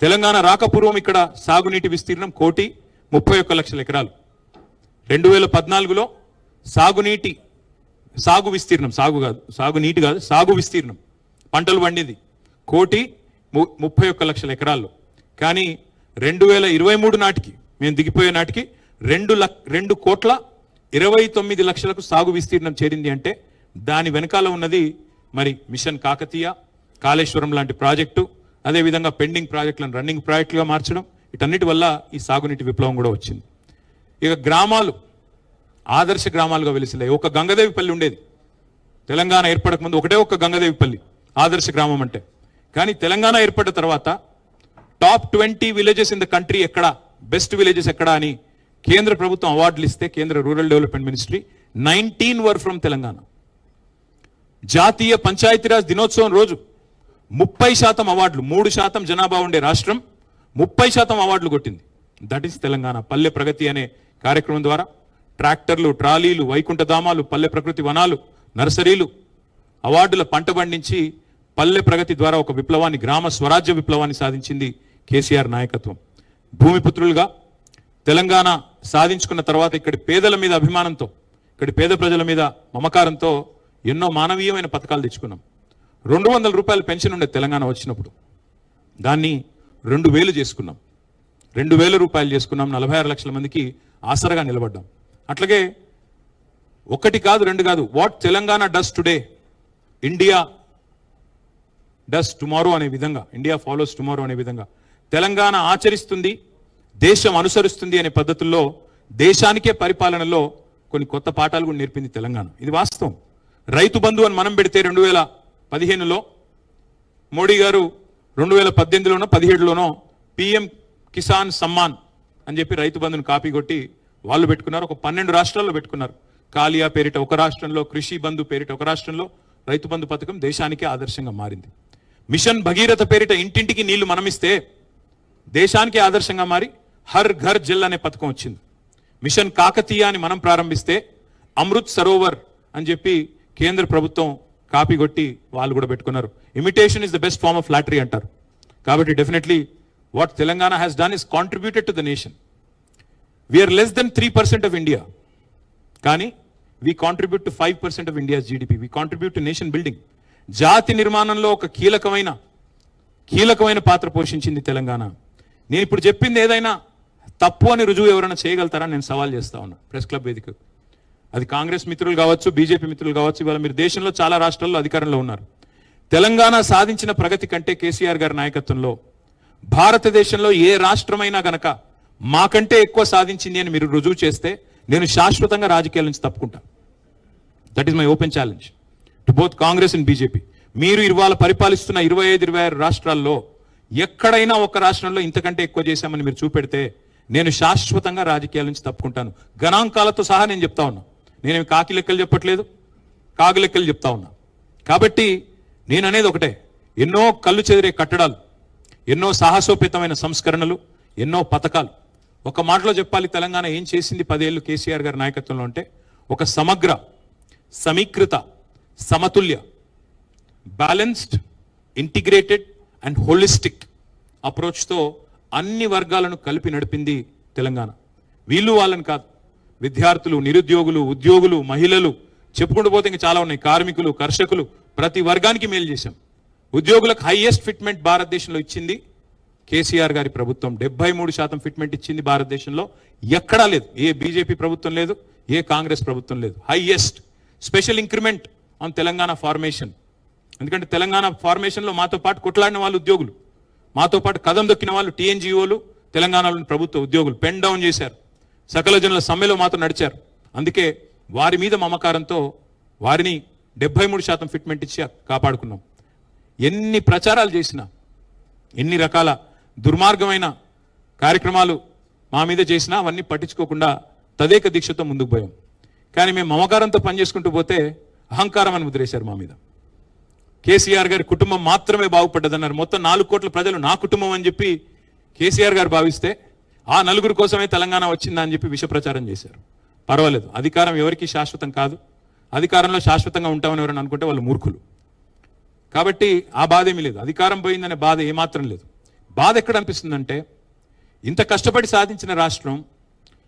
తెలంగాణ రాకపూర్వం ఇక్కడ సాగునీటి విస్తీర్ణం 1,31,00,000 ఎకరాలు. 2014లో సాగు విస్తీర్ణం, సాగు విస్తీర్ణం పంటలు పండేది 1,31,00,000 ఎకరాల్లో. కానీ 2023 నాటికి మేము దిగిపోయే నాటికి 2,29,00,000కు సాగు విస్తీర్ణం చేరింది. అంటే దాని వెనకాల ఉన్నది మరి మిషన్ కాకతీయ, కాళేశ్వరం లాంటి ప్రాజెక్టు, అదేవిధంగా పెండింగ్ ప్రాజెక్టులను రన్నింగ్ ప్రాజెక్టులుగా మార్చడం, వీటన్నిటి వల్ల ఈ సాగునీటి విప్లవం కూడా వచ్చింది. ఇక గ్రామాలు ఆదర్శ గ్రామాలుగా వెలిసిలాయి. ఒక గంగదేవిపల్లి ఉండేది తెలంగాణ ఏర్పడక ముందు, ఒకటే ఒక గంగదేవిపల్లి ఆదర్శ గ్రామం అంటే. కానీ తెలంగాణ ఏర్పడిన తర్వాత top 20 villages in the country ఎక్కడ, బెస్ట్ విలేజెస్ ఎక్కడ అని కేంద్ర ప్రభుత్వం అవార్డులు ఇస్తే, కేంద్ర rural development ministry 19 were from Telangana. జాతీయ పంచాయతీరాజ్ దినోత్సవం రోజు 30% అవార్డులు, 3% జనాభా ఉండే రాష్ట్రం 30% అవార్డులు కొట్టింది. That is Telangana. పల్లె ప్రగతి అనే కార్యక్రమం ద్వారా ట్రాక్టర్లు, ట్రాలీలు, వైకుంఠధామాలు, పల్లె ప్రకృతి వనాలు, నర్సరీలు, అవార్డుల పంట పండించి పల్లె ప్రగతి ద్వారా ఒక విప్లవాన్ని, గ్రామ స్వరాజ్య విప్లవాన్ని సాధించింది కేసీఆర్ నాయకత్వం. భూమిపుత్రులుగా తెలంగాణ సాధించుకున్న తర్వాత ఇక్కడి పేదల మీద అభిమానంతో, ఇక్కడి పేద ప్రజల మీద మమకారంతో ఎన్నో మానవీయమైన పథకాలు తెచ్చుకున్నాం. 200 రూపాయల పెన్షన్ ఉండే తెలంగాణ వచ్చినప్పుడు దాన్ని 2,000 చేసుకున్నాం. 2,000 రూపాయలు చేసుకున్నాం. 46 లక్షల మందికి ఆసరగా నిలబడ్డాం. అట్లాగే 1 కాదు 2 కాదు, what Telangana does today India does tomorrow అనే విధంగా, ఇండియా ఫాలోస్ టుమారో అనే విధంగా తెలంగాణ ఆచరిస్తుంది, దేశం అనుసరిస్తుంది అనే పద్ధతుల్లో దేశానికే పరిపాలనలో కొన్ని కొత్త పాఠాలు కూడా నేర్పింది తెలంగాణ. ఇది వాస్తవం. రైతు బంధు అని మనం పెడితే 2015లో మోడీ గారు 2018లోనో 17లోనో PM కిసాన్ సమ్మాన్ అని చెప్పి రైతు బంధును కాపీ కొట్టి వాళ్ళు పెట్టుకున్నారు. ఒక 12 రాష్ట్రాల్లో పెట్టుకున్నారు. కాలియా పేరిట ఒక రాష్ట్రంలో, కృషి బంధు పేరిట ఒక రాష్ట్రంలో రైతు బంధు పథకం దేశానికే ఆదర్శంగా మారింది. మిషన్ భగీరథ పేరిట ఇంటింటికి నీళ్లు మనమిస్తే దేశానికి ఆదర్శంగా మారి హర్ ఘర్ జల్ అనే పథకం వచ్చింది. మిషన్ కాకతీయ అని మనం ప్రారంభిస్తే అమృత్ సరోవర్ అని చెప్పి కేంద్ర ప్రభుత్వం కాపీ కొట్టి వాళ్ళు కూడా పెట్టుకున్నారు. Imitation is the best form of flattery అంటారు. కాబట్టి definitely what Telangana has done is contributed to the nation. We are less than 3% of India, కానీ we contribute to 5% of India's GDP. We contribute to nation building. జాతి నిర్మాణంలో ఒక కీలకమైన పాత్ర పోషించింది తెలంగాణ. నేను ఇప్పుడు చెప్పింది ఏదైనా తప్పు అని రుజువు ఎవరైనా చేయగలుగుతారా నేను సవాల్ చేస్తా ఉన్నా ప్రెస్ క్లబ్ వేదిక. అది కాంగ్రెస్ మిత్రులు కావచ్చు, బీజేపీ మిత్రులు కావచ్చు. ఇవాళ మీరు దేశంలో చాలా రాష్ట్రాల్లో అధికారంలో ఉన్నారు. తెలంగాణ సాధించిన ప్రగతి కంటే కేసీఆర్ గారి నాయకత్వంలో భారతదేశంలో ఏ రాష్ట్రమైనా గనక మాకంటే ఎక్కువ సాధించింది అని మీరు రుజువు చేస్తే నేను శాశ్వతంగా రాజకీయాల నుంచి తప్పుకుంటా. That is my open challenge to both Congress and BJP. మీరు ఇవాళ పరిపాలిస్తున్న 25-26 రాష్ట్రాల్లో ఎక్కడైనా ఒక రాష్ట్రంలో ఇంతకంటే ఎక్కువ చేశామని మీరు చూపెడితే నేను శాశ్వతంగా రాజకీయాల నుంచి తప్పుకుంటాను. గణాంకాలతో సహా నేను చెప్తా ఉన్నా. నేనేమి కాకి లెక్కలు చెప్పట్లేదు, కాగు లెక్కలు చెప్తా ఉన్నా. కాబట్టి నేను అనేది ఒకటే, ఎన్నో కళ్ళు చెదిరే కట్టడాలు, ఎన్నో సాహసోపేతమైన సంస్కరణలు, ఎన్నో పథకాలు. ఒక మాటలో చెప్పాలి, తెలంగాణ ఏం చేసింది 10 ఏళ్ళు కేసీఆర్ గారి నాయకత్వంలో అంటే ఒక సమగ్ర, సమీకృత, సమతుల్య, బ్యాలెన్స్డ్, ఇంటిగ్రేటెడ్ అండ్ హోలిస్టిక్ అప్రోచ్తో అన్ని వర్గాలను కలిపి నడిపింది తెలంగాణ. వీళ్ళు వాళ్ళని కాదు, విద్యార్థులు, నిరుద్యోగులు, ఉద్యోగులు, మహిళలు, చెప్పుకుంటూ పోతే ఇంకా చాలా ఉన్నాయి, కార్మికులు, కర్షకులు, ప్రతి వర్గానికి మేలు చేశాం. ఉద్యోగులకు హైయెస్ట్ ఫిట్మెంట్ భారతదేశంలో ఇచ్చింది కేసీఆర్ గారి ప్రభుత్వం. 73% ఫిట్మెంట్ ఇచ్చింది భారతదేశంలో. ఎక్కడా లేదు, ఏ బీజేపీ ప్రభుత్వం లేదు, ఏ కాంగ్రెస్ ప్రభుత్వం లేదు. Highest special increment on Telangana formation. ఎందుకంటే తెలంగాణ ఫార్మేషన్లో మాతో పాటు కొట్లాడిన వాళ్ళు ఉద్యోగులు, మాతో పాటు కదం దొక్కిన వాళ్ళు టీఎన్జిఓలు, తెలంగాణలోని ప్రభుత్వ ఉద్యోగులు పెన్ డౌన్ చేశారు. సకల జనుల సమ్మెలో మాతో నడిచారు. అందుకే వారి మీద మమకారంతో వారిని 73% ఫిట్మెంట్ ఇచ్చి కాపాడుకున్నాం. ఎన్ని ప్రచారాలు చేసినా, ఎన్ని రకాల దుర్మార్గమైన కార్యక్రమాలు మా మీద చేసినా అవన్నీ పట్టించుకోకుండా తదేక దీక్షతో ముందుకు పోయాం. కానీ మేము మమకారంతో పనిచేసుకుంటూ పోతే అహంకారం అని ముద్రేశారు మా మీద. కేసీఆర్ గారి కుటుంబం మాత్రమే బాగుపడ్డదన్నారు. మొత్తం 4 కోట్ల ప్రజలు నా కుటుంబం అని చెప్పి కేసీఆర్ గారు భావిస్తే ఆ 4 కోసమే తెలంగాణ వచ్చిందా అని చెప్పి విష ప్రచారం చేశారు. పర్వాలేదు, అధికారం ఎవరికి శాశ్వతం కాదు. అధికారంలో శాశ్వతంగా ఉంటామని ఎవరైనా అనుకుంటే వాళ్ళు మూర్ఖులు. కాబట్టి ఆ బాధ ఏమీ లేదు, అధికారం పోయిందనే బాధ ఏమాత్రం లేదు. బాధ ఎక్కడ అనిపిస్తుందంటే, ఇంత కష్టపడి సాధించిన రాష్ట్రం,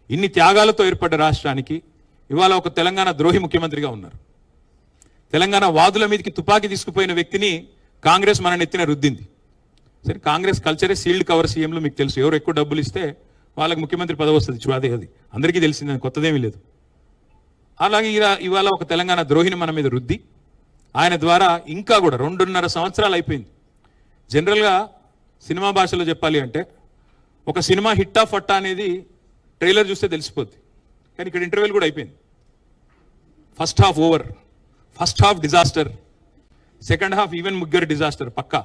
ఇన్ని త్యాగాలతో ఏర్పడ్డ రాష్ట్రానికి ఇవాళ ఒక తెలంగాణ ద్రోహి ముఖ్యమంత్రిగా ఉన్నారు. తెలంగాణ వాదుల మీదకి తుపాకీ తీసుకుపోయిన వ్యక్తిని కాంగ్రెస్ మన నెత్తిన రుద్దింది. సరే, కాంగ్రెస్ కల్చరే సీల్డ్ కవర్ సీఎంలు, మీకు తెలుసు. ఎవరు ఎక్కువ డబ్బులు ఇస్తే వాళ్ళకి ముఖ్యమంత్రి పదవి వస్తుంది. అది అందరికీ తెలిసింది, కొత్తదేమీ లేదు. అలాగే ఇవాళ ఒక తెలంగాణ ద్రోహిని మన మీద రుద్ది, ఆయన ద్వారా ఇంకా కూడా 2.5 సంవత్సరాలు అయిపోయింది. జనరల్గా సినిమా భాషలో చెప్పాలి అంటే, ఒక సినిమా హిట్టా ఫట్టా అనేది ట్రైలర్ చూస్తే తెలిసిపోద్ది. కానీ ఇక్కడ ఇంటర్వ్యూలు కూడా అయిపోయింది. First half over, first half disaster, second half even ముగ్గురు డిజాస్టర్ పక్కా.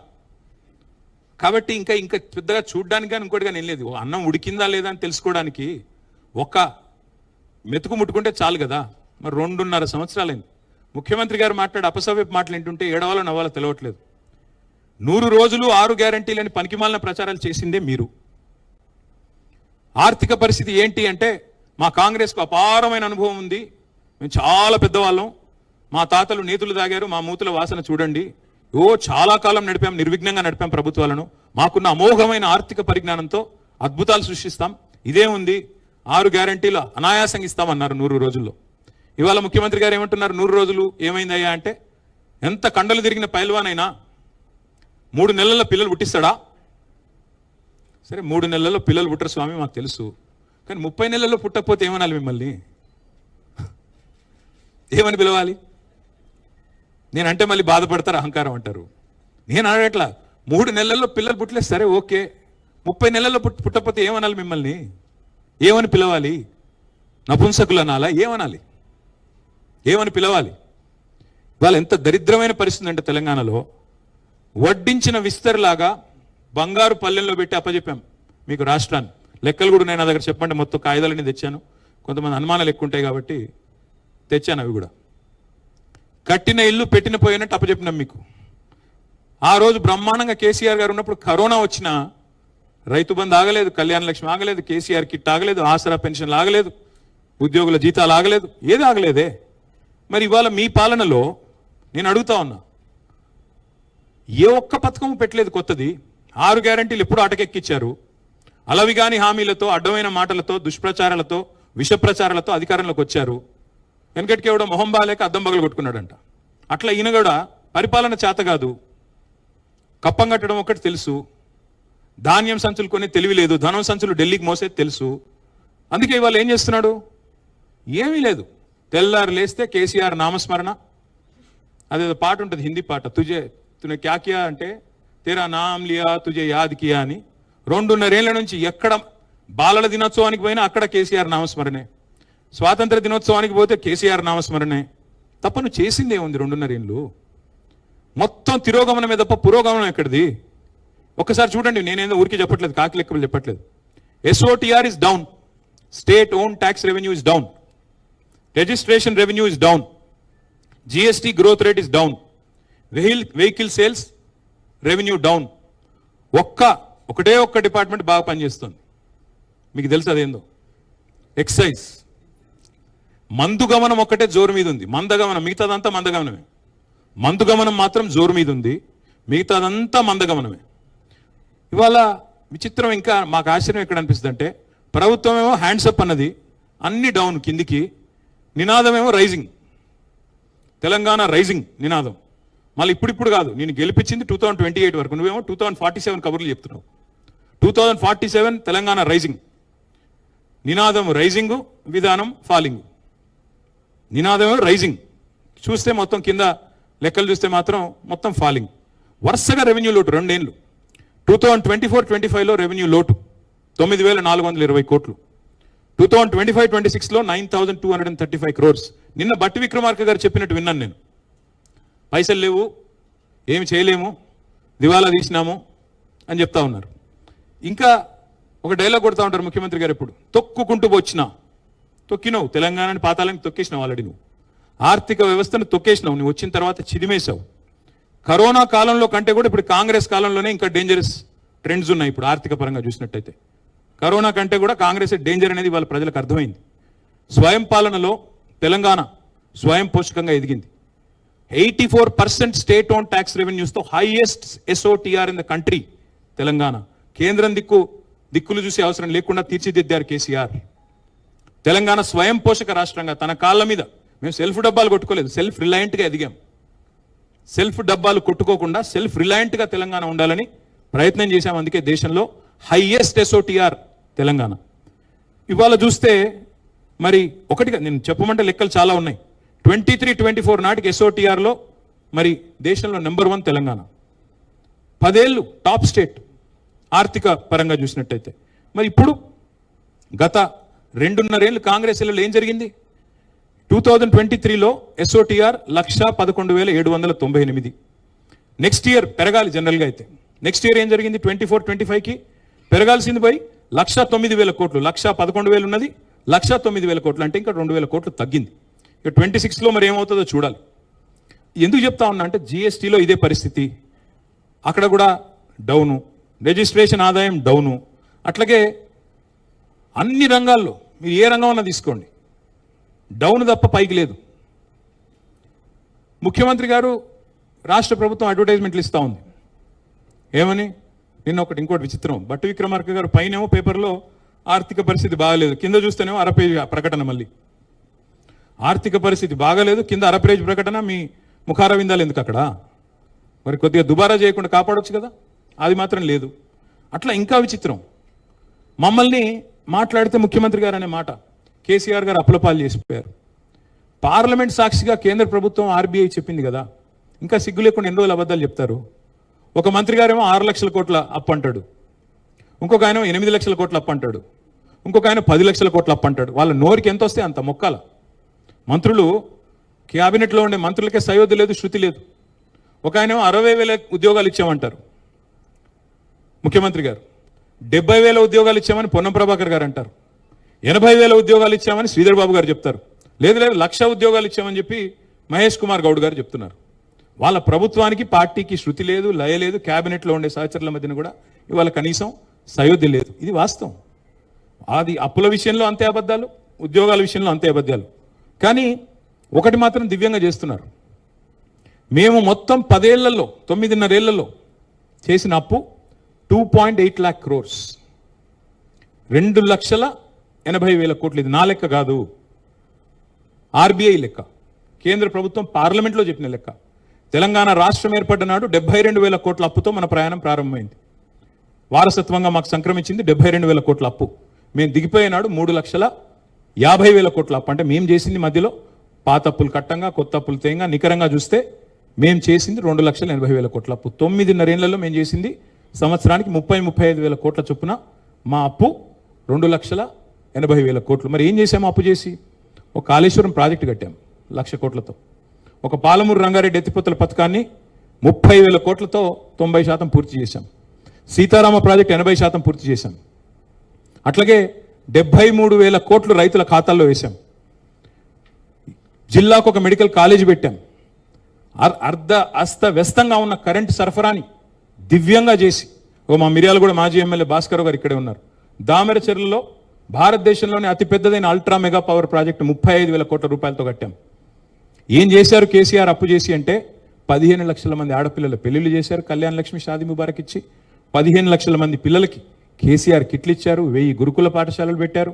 కాబట్టి ఇంకా పెద్దగా చూడ్డానికి కానీ ఇంకోటి కానీ ఏం లేదు. అన్నం ఉడికిందా లేదా అని తెలుసుకోవడానికి ఒక మెతుకు ముట్టుకుంటే చాలు కదా. మరి 2.5 సంవత్సరాలైంది. ముఖ్యమంత్రి గారు మాట్లాడే అపసవ్యపు మాటలు ఏంటుంటే ఏడవాలో నవ్వాలో తెలవట్లేదు. 100 రోజులు 6 గ్యారంటీలని పనికిమాలిన ప్రచారాలు చేసిందే మీరు. ఆర్థిక పరిస్థితి ఏంటి అంటే, మా కాంగ్రెస్కు అపారమైన అనుభవం ఉంది, మేము చాలా పెద్దవాళ్ళం, మా తాతలు నేతులు తాగారు, మా మూతుల వాసన చూడండి, చాలా కాలం నడిపాం, నిర్విఘ్నంగా నడిపాం ప్రభుత్వాలను, మాకున్న అమోఘమైన ఆర్థిక పరిజ్ఞానంతో అద్భుతాలు సృష్టిస్తాం, ఇదే ఉంది, 6 గ్యారంటీలు అనాయాసంగా ఇస్తామన్నారు 100 రోజుల్లో. ఇవాళ ముఖ్యమంత్రి గారు ఏమంటున్నారు, 100 రోజులు ఏమైందయ్యా అంటే, ఎంత కండలు తిరిగిన పైల్వానైనా 3 నెలల పిల్లలు పుట్టిస్తాడా? సరే, 3 నెలల్లో పిల్లలు పుట్టరు స్వామి, మాకు తెలుసు. కానీ 30 నెలల్లో పుట్టకపోతే ఏమనాలి మిమ్మల్ని? ఏమని పిలవాలి? నేనంటే మళ్ళీ బాధపడతారు, అహంకారం అంటారు. నేను అడగట్లా, 3 నెలల్లో పిల్లలు పుట్టలేదు, సరే ఓకే. 30 నెలల్లో పుట్టకపోతే ఏమనాలి మిమ్మల్ని? ఏమని పిలవాలి? నపుంసకులు అనాలా? ఏమనాలి? ఏమని పిలవాలి? వాళ్ళు ఎంత దరిద్రమైన పరిస్థితి అంటే, తెలంగాణలో వడ్డించిన విస్తరిలాగా బంగారు పల్లెల్లో పెట్టి అప్పచెప్పాం మీకు రాష్ట్రాన్ని. లెక్కలు కూడా నేను నా దగ్గర చెప్పండి, మొత్తం కాగితాలన్నీ తెచ్చాను. కొంతమంది అనుమానాలు ఎక్కువ ఉంటాయి కాబట్టి తెచ్చాను, అవి కూడా. కట్టిన ఇల్లు పెట్టిన పోయినట్టు అప్పచెప్పినాం మీకు. ఆ రోజు బ్రహ్మాండంగా కేసీఆర్ గారు ఉన్నప్పుడు కరోనా వచ్చినా రైతు బంధు ఆగలేదు, కళ్యాణ లక్ష్మి ఆగలేదు, కేసీఆర్ కిట్ ఆగలేదు, ఆసరా పెన్షన్లు ఆగలేదు, ఉద్యోగుల జీతాలు ఆగలేదు, ఏది ఆగలేదే. మరి ఇవాళ మీ పాలనలో నేను అడుగుతా ఉన్నా, ఏ ఒక్క పథకం పెట్టలేదు కొత్తది. 6 గ్యారంటీలు ఎప్పుడు ఆటకెక్కిచ్చారు. అలవిగాని హామీలతో, అడ్డమైన మాటలతో, దుష్ప్రచారాలతో, విష ప్రచారాలతో అధికారంలోకి వచ్చారు. వెనకటికి ఎవడో మొహం బాలేక అద్దం బగలు కొట్టుకున్నాడంట. అట్లా ఈయన కూడా పరిపాలన చేత కాదు, కప్పం కట్టడం ఒకటి తెలుసు, ధాన్యం సంచులు కొనే తెలివి లేదు, ధనం సంచులు ఢిల్లీకి మోసేది తెలుసు. అందుకే ఇవాళ ఏం చేస్తున్నాడు? ఏమీ లేదు. తెల్లారు లేస్తే కేసీఆర్ నామస్మరణ, అదేదో పాట ఉంటుంది, హిందీ పాట, తునే క్యా కియా అంటే తేరా నామ్ లియా తుజే యాద్ కియా అని. 2.5 ఏళ్ల నుంచి ఎక్కడ బాలల దినోత్సవానికి పోయినా అక్కడ కేసీఆర్ నామస్మరణే, స్వాతంత్ర దినోత్సవానికి పోతే కేసీఆర్ నామస్మరణే. తప్ప నువ్వు చేసిందే ఉంది 2.5 ఏళ్ళు. మొత్తం తిరోగమనమే తప్ప పురోగమనం ఎక్కడిది? ఒక్కసారి చూడండి, నేనేదో ఊరికి చెప్పట్లేదు, కాకి లెక్కలు చెప్పట్లేదు. SOTR is down, state own tax revenue is down, registration revenue is down, GST growth rate is down, vehicle sales revenue down. ఒకటే ఒక్క డిపార్ట్మెంట్ బాగా పనిచేస్తుంది, మీకు తెలుసు అదేందో, ఎక్సైజ్. మందుగమనం ఒక్కటే జోరు మీద ఉంది, మందగమనం మిగతాదంతా మందగమనమే. మందుగమనం మాత్రం జోరు మీద ఉంది, మిగతాదంతా మందగమనమే. ఇవాళ విచిత్రం, ఇంకా మాకు ఆశ్చర్యం ఎక్కడ అనిపిస్తుంది అంటే, ప్రభుత్వం ఏమో హ్యాండ్సప్ అన్నది, అన్ని డౌన్ కిందికి, నినాదం ఏమో రైజింగ్, తెలంగాణ రైజింగ్ నినాదం. మళ్ళీ ఇప్పుడు కాదు, నేను గెలిపించింది 2028 వరకు, నువ్వేమో 2047 కబుర్లు చెప్తున్నావు. 2047 తెలంగాణ రైజింగ్, నినాదం రైజింగ్, విధానం ఫాలింగ్. నినాదం రైజింగ్ చూస్తే మొత్తం కింద లెక్కలు చూస్తే మాత్రం మొత్తం ఫాలింగ్. వరుసగా రెవెన్యూ లోటు 2 ఏళ్ళు. 2024-25లో రెవెన్యూ లోటు 9,420 కోట్లు, 2025-26లో 9,235 crores. నిన్న బట్టి విక్రమార్క గారు చెప్పినట్టు విన్నాను నేను, పైసలు లేవు, ఏమి చేయలేము, దివాలా తీసినాము అని చెప్తా ఉన్నారు. ఇంకా ఒక డైలాగ్ కొడతా ఉంటారు ముఖ్యమంత్రి గారు ఎప్పుడు, తొక్కుకుంటూ వచ్చినా. తొక్కినావు, తెలంగాణని పాతాలని తొక్కేసినావు ఆల్రెడీ. నువ్వు ఆర్థిక వ్యవస్థను తొక్కేసినావు, నువ్వు వచ్చిన తర్వాత చిదిమేశావు. కరోనా కాలంలో కంటే కూడా ఇప్పుడు కాంగ్రెస్ కాలంలోనే ఇంకా డేంజరస్ ట్రెండ్స్ ఉన్నాయి. ఇప్పుడు ఆర్థిక పరంగా చూసినట్టయితే కరోనా కంటే కూడా కాంగ్రెస్ డేంజర్ అనేది వాళ్ళ ప్రజలకు అర్థమైంది. స్వయం పాలనలో తెలంగాణ స్వయం పోషకంగా ఎదిగింది. 84% స్టేట్ ఓన్ ట్యాక్స్ రెవెన్యూస్తో highest SOTR in the country Telangana. కేంద్రం దిక్కులు చూసే అవసరం లేకుండా తీర్చిదిద్దారు కేసీఆర్. తెలంగాణ స్వయం పోషక రాష్ట్రంగా తన కాళ్ళ మీద, మేము సెల్ఫ్ డబ్బాలు కొట్టుకోలేదు, సెల్ఫ్ రిలయంట్గా ఎదిగాం. సెల్ఫ్ డబ్బాలు కొట్టుకోకుండా సెల్ఫ్ రిలయంట్గా తెలంగాణ ఉండాలని ప్రయత్నం చేశాం. అందుకే దేశంలో హైయెస్ట్ SOTR తెలంగాణ. ఇవాళ చూస్తే మరి ఒకటిగా నేను చెప్పమంటే లెక్కలు చాలా ఉన్నాయి. 23-24 నాటికి SOTRలో మరి దేశంలో నెంబర్ 1 తెలంగాణ. 10 ఏళ్ళు టాప్ స్టేట్ ఆర్థిక పరంగా చూసినట్టయితే. మరి ఇప్పుడు గత 2.5 ఏళ్ళు కాంగ్రెస్ ఏళ్ళలో ఏం జరిగింది? 2023లో SOTR 1,11,798. నెక్స్ట్ ఇయర్ పెరగాలి జనరల్గా అయితే. నెక్స్ట్ ఇయర్ ఏం జరిగింది? 24-25కి పెరగాల్సింది పోయి 1,09,000 కోట్లు. 1,11,000 ఉన్నది, 1,09,000 కోట్లు అంటే ఇంకా 2,000 కోట్లు తగ్గింది. ఇక 26లో మరి ఏమవుతుందో చూడాలి. ఎందుకు చెప్తా ఉన్నా అంటే GSTలో ఇదే పరిస్థితి. అక్కడ కూడా డౌను, రిజిస్ట్రేషన్ ఆదాయం డౌను. అట్లాగే అన్ని రంగాల్లో మీరు ఏ రంగం అన్నా తీసుకోండి, డౌన్ తప్ప పైకి లేదు. ముఖ్యమంత్రి గారు రాష్ట్ర ప్రభుత్వం అడ్వర్టైజ్మెంట్లు ఇస్తూ ఉంది. ఏమని? నిన్న ఇంకోటి విచిత్రం. భట్టి విక్రమార్క గారు పైనేమో పేపర్లో ఆర్థిక పరిస్థితి బాగాలేదు, కింద చూస్తేనేమో అరపేజ్ ప్రకటన. మళ్ళీ ఆర్థిక పరిస్థితి బాగాలేదు, కింద అరపేజ్ ప్రకటన. మీ ముఖారవిందాలు ఎందుకు అక్కడ? మరి కొద్దిగా దుబారా చేయకుండా కాపాడొచ్చు కదా, అది మాత్రం లేదు. అట్లా ఇంకా విచిత్రం. మమ్మల్ని మాట్లాడితే ముఖ్యమంత్రి గారు అనే మాట కేసీఆర్ గారు అప్పులపాలు చేసిపోయారు. పార్లమెంట్ సాక్షిగా కేంద్ర ప్రభుత్వం RBI చెప్పింది కదా, ఇంకా సిగ్గు లేకుండా ఎన్ని రోజులు అబద్ధాలు చెప్తారు? ఒక మంత్రి గారేమో 6 లక్షల కోట్ల అప్పు అంటాడు, ఇంకొక ఆయన 8 లక్షల కోట్ల అప్పు అంటాడు, ఇంకొక ఆయన 10 లక్షల కోట్ల అప్పు అంటాడు. వాళ్ళ నోరికి ఎంత వస్తే అంత మొక్కాల. మంత్రులు, క్యాబినెట్లో ఉండే మంత్రులకే సయోధ్య లేదు, శృతి లేదు. ఒక ఆయన 60,000 ఉద్యోగాలు ఇచ్చామంటారు ముఖ్యమంత్రి గారు, 70,000 ఉద్యోగాలు ఇచ్చామని పొన్నం ప్రభాకర్ గారు అంటారు, 80,000 ఉద్యోగాలు ఇచ్చామని శ్రీధర్ బాబు గారు చెప్తారు, లేదు 1,00,000 ఉద్యోగాలు ఇచ్చామని చెప్పి మహేష్ కుమార్ గౌడ్ గారు చెప్తున్నారు. వాళ్ళ ప్రభుత్వానికి పార్టీకి శృతి లేదు, లయ లేదు. క్యాబినెట్లో ఉండే సహచరుల మధ్యన కూడా ఇవాళ కనీసం సయోధ్య లేదు. ఇది వాస్తవం. అది అప్పుల విషయంలో అంతే అబద్ధాలు, ఉద్యోగాల విషయంలో అంతే అబద్ధాలు. కానీ ఒకటి మాత్రం దివ్యంగా చేస్తున్నారు. మేము మొత్తం 10 ఏళ్లలో 9.5 ఏళ్లలో చేసిన అప్పు 2.8 lakh crores, 2,80,000 కోట్లు. ఇది నా లెక్క కాదు, RBI లెక్క, కేంద్ర ప్రభుత్వం పార్లమెంట్లో చెప్పిన లెక్క. తెలంగాణ రాష్ట్రం ఏర్పడ్డ నాడు 72,000 కోట్ల అప్పుతో మన ప్రయాణం ప్రారంభమైంది. వారసత్వంగా మాకు సంక్రమించింది 72,000 కోట్ల అప్పు. మేము దిగిపోయినాడు 3,50,000 కోట్ల అప్పు. అంటే మేము చేసింది మధ్యలో పాత అప్పులు కట్టంగా, కొత్త అప్పులు తేయంగా, నికరంగా చూస్తే మేము చేసింది 2,80,000 కోట్ల అప్పు. 9.5 ఏళ్లలో మేము చేసింది సంవత్సరానికి 30-35,000 కోట్ల చొప్పున. మా అప్పు 2,80,000 కోట్లు. మరి ఏం చేసాము అప్పు చేసి? ఒక కాళేశ్వరం ప్రాజెక్టు కట్టాం 1,00,000 కోట్లతో. ఒక పాలమూరు రంగారెడ్డి ఎత్తిపోతల పథకాన్ని 30,000 కోట్లతో 90% పూర్తి చేశాం. సీతారామ ప్రాజెక్టు 80% పూర్తి చేశాం. అట్లాగే 73,000 కోట్లు రైతుల ఖాతాల్లో వేశాం. జిల్లాకు ఒక మెడికల్ కాలేజీ పెట్టాం. అస్తవ్యస్తంగా ఉన్న కరెంటు సరఫరాని దివ్యంగా చేసి, మా మిర్యాలగూడ మాజీ ఎమ్మెల్యే భాస్కర్ గారు ఇక్కడే ఉన్నారు, దామెరచెర్లలో భారతదేశంలోనే అతిపెద్దదైన అల్ట్రా మెగా పవర్ ప్రాజెక్టు 35,000 కోట్ల రూపాయలతో కట్టాం. ఏం చేశారు కేసీఆర్ అప్పు చేసి అంటే 15 లక్షల మంది ఆడపిల్లల పెళ్లిళ్ళు చేశారు, కళ్యాణ లక్ష్మి షాదీ ముబారక్ ఇచ్చి. 15 లక్షల మంది పిల్లలకి కేసీఆర్ కిట్లు ఇచ్చారు, 1000 గురుకుల పాఠశాలలు పెట్టారు,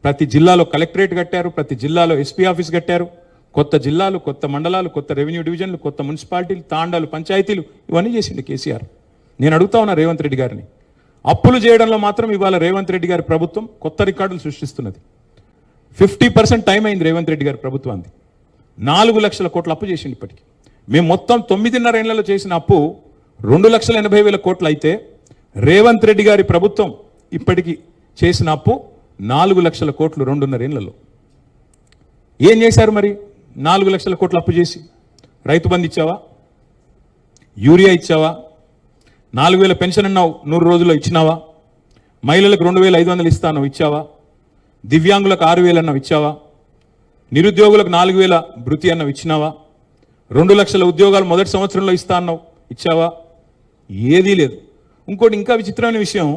ప్రతి జిల్లాలో కలెక్టరేట్ కట్టారు, ప్రతి జిల్లాలో SP ఆఫీస్ కట్టారు, కొత్త జిల్లాలు, కొత్త మండలాలు, కొత్త రెవెన్యూ డివిజన్లు, కొత్త మున్సిపాలిటీలు, తాండాలు, పంచాయతీలు, ఇవన్నీ చేసిండు కేసీఆర్. నేను అడుగుతా ఉన్నా రేవంత్ రెడ్డి గారిని, అప్పులు చేయడంలో మాత్రం ఇవాళ రేవంత్ రెడ్డి గారి ప్రభుత్వం కొత్త రికార్డులు సృష్టిస్తున్నది. 50% టైం అయింది రేవంత్ రెడ్డి గారి ప్రభుత్వానికి. 4 లక్షల కోట్ల అప్పు చేసింది ఇప్పటికి. మేము మొత్తం 9.5 ఏళ్లలో చేసిన అప్పు 2,80,000 కోట్లు అయితే రేవంత్ రెడ్డి గారి ప్రభుత్వం ఇప్పటికి చేసిన అప్పు 4 లక్షల కోట్లు 2.5 ఏళ్లలో. ఏం చేశారు మరి? 4 లక్షల కోట్ల అప్పు చేసి రైతు బంధు ఇచ్చావా? యూరియా ఇచ్చావా? 4,000 పెన్షన్ అన్నావు 100 రోజుల్లో ఇచ్చినావా? మహిళలకు 2,500 ఇస్తాను ఇచ్చావా? దివ్యాంగులకు 6,000 అన్నావు ఇచ్చావా? నిరుద్యోగులకు 4,000 భృతి అన్నావు ఇచ్చినావా? 2 లక్షల ఉద్యోగాలు మొదటి సంవత్సరంలో ఇస్తా అన్నావు ఇచ్చావా? ఏదీ లేదు. ఇంకోటి ఇంకా విచిత్రమైన విషయం,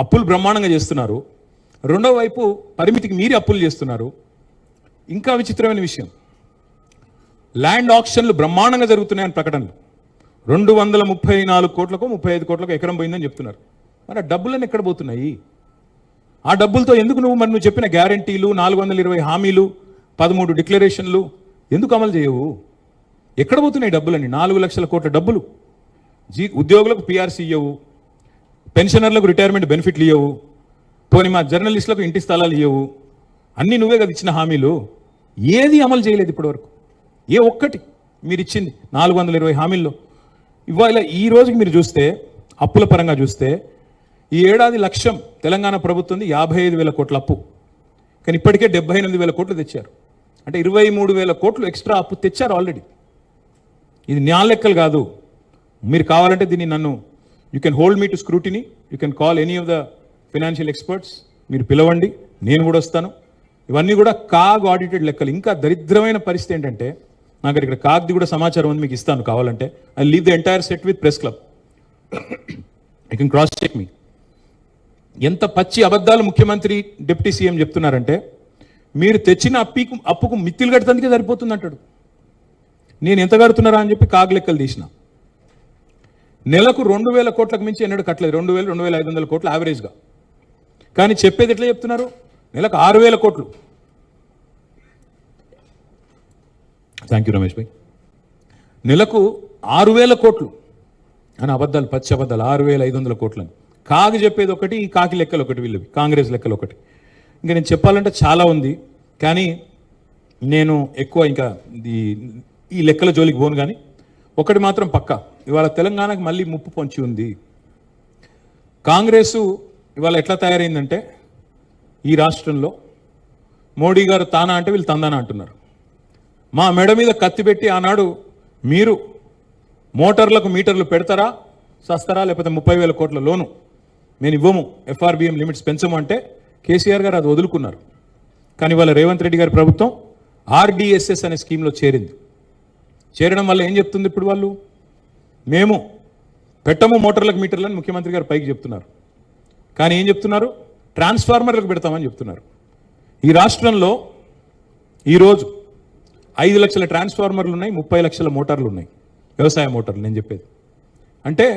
అప్పులు బ్రహ్మాండంగా చేస్తున్నారు, రెండో వైపు పరిమితికి మీరి అప్పులు చేస్తున్నారు. ఇంకా విచిత్రమైన విషయం, ల్యాండ్ ఆక్షన్లు బ్రహ్మాండంగా జరుగుతున్నాయని ప్రకటనలు. 234 కోట్లకు 35 కోట్లకు ఎకరం పోయిందని చెప్తున్నారు. మరి ఆ డబ్బులన్నీ ఎక్కడ పోతున్నాయి? ఆ డబ్బులతో ఎందుకు నువ్వు చెప్పిన గ్యారంటీలు, 420 హామీలు, 13 డిక్లరేషన్లు ఎందుకు అమలు చేయవు? ఎక్కడ పోతున్నాయి డబ్బులన్నీ? 4 లక్షల కోట్ల డబ్బులు. ఉద్యోగులకు పిఆర్సీ ఇవ్వవు, పెన్షనర్లకు రిటైర్మెంట్ బెనిఫిట్లు ఇవ్వవు, పోనీ మా జర్నలిస్టులకు ఇంటి స్థలాలు ఇవ్వవు. అన్నీ నువ్వే కదా ఇచ్చిన హామీలు. ఏది అమలు చేయలేదు ఇప్పటివరకు. ఏ ఒక్కటి మీరు ఇచ్చింది 420 హామీల్లో. ఇవాళ ఈ రోజుకి మీరు చూస్తే, అప్పుల పరంగా చూస్తే, ఈ ఏడాది లక్ష్యం తెలంగాణ ప్రభుత్వం 55,000 కోట్ల అప్పు. కానీ ఇప్పటికే 78,000 కోట్లు తెచ్చారు. అంటే 23,000 కోట్లు ఎక్స్ట్రా అప్పు తెచ్చారు ఆల్రెడీ. ఇది నా లెక్కలు కాదు. మీరు కావాలంటే దీన్ని you can hold me to scrutiny, you can call any of the financial experts, మీరు పిలవండి, నేను కూడా వస్తాను. ఇవన్నీ కూడా కాగ్ ఆడిటెడ్ లెక్కలు. ఇంకా దరిద్రమైన పరిస్థితి ఏంటంటే, నాకు ఇక్కడ కాగ్ది కూడా సమాచారం ఉంది, మీకు ఇస్తాను కావాలంటే. I leave the entire set with press club, you can cross check me. ఎంత పచ్చి అబద్ధాలు ముఖ్యమంత్రి డిప్యూటీ సీఎం చెప్తున్నారంటే, మీరు తెచ్చిన అప్పుకు మిత్తిలు కట్టడానికి సరిపోతుంది అంటాడు. నేను ఎంత కడుతున్నారా అని చెప్పి కాగ్ లెక్కలు తీసిన. నెలకు 2,000 కోట్లకు మించి ఎన్నడూ కట్టలేదు. 2,000, 2,500 కోట్లు యావరేజ్గా. కానీ చెప్పేది ఎట్లా చెప్తున్నారు? నెలకు 6,000 కోట్లు. థ్యాంక్ యూ రమేష్ భాయ్. నెలకు 6,000 కోట్లు అని అబద్ధాలు, పచ్చి అబద్ధాలు. 6,500 కోట్లని కాగి చెప్పేది ఒకటి, ఈ కాకి లెక్కలు ఒకటి, వీళ్ళవి కాంగ్రెస్ లెక్కలు ఒకటి. ఇంకా నేను చెప్పాలంటే చాలా ఉంది, కానీ నేను ఎక్కువ ఇంకా ఈ లెక్కల జోలికి పోను. కానీ ఒకటి మాత్రం పక్కా, ఇవాళ తెలంగాణకు మళ్ళీ ముప్పు పొంచి ఉంది. కాంగ్రెసు ఇవాళ ఎట్లా తయారైందంటే, ఈ రాష్ట్రంలో మోడీ గారు తానా అంటే వీళ్ళు తందానా అంటున్నారు. మా మెడ మీద కత్తి పెట్టి ఆనాడు మీరు మోటార్లకు మీటర్లు పెడతారా, సస్తారా, లేకపోతే 30,000 కోట్ల లోను మేము ఇవ్వము, FRBM లిమిట్స్ పెంచము అంటే కేసీఆర్ గారు అది వదులుకున్నారు. కానీ ఇవాళ రేవంత్ రెడ్డి గారి ప్రభుత్వం RDSS అనే స్కీమ్లో చేరింది. చేరడం వల్ల ఏం చెప్తుంది ఇప్పుడు వాళ్ళు? మేము పెట్టము మోటార్లకు మీటర్లని ముఖ్యమంత్రి గారు పైకి చెప్తున్నారు. కానీ ఏం చెప్తున్నారు? ట్రాన్స్ఫార్మర్లకు పెడతామని చెప్తున్నారు. ఈ రాష్ట్రంలో ఈరోజు 5 లక్షల ట్రాన్స్ఫార్మర్లు ఉన్నాయి, 30 లక్షల మోటార్లు ఉన్నాయి, వ్యవసాయ మోటార్లు నేను చెప్పేది. అంటే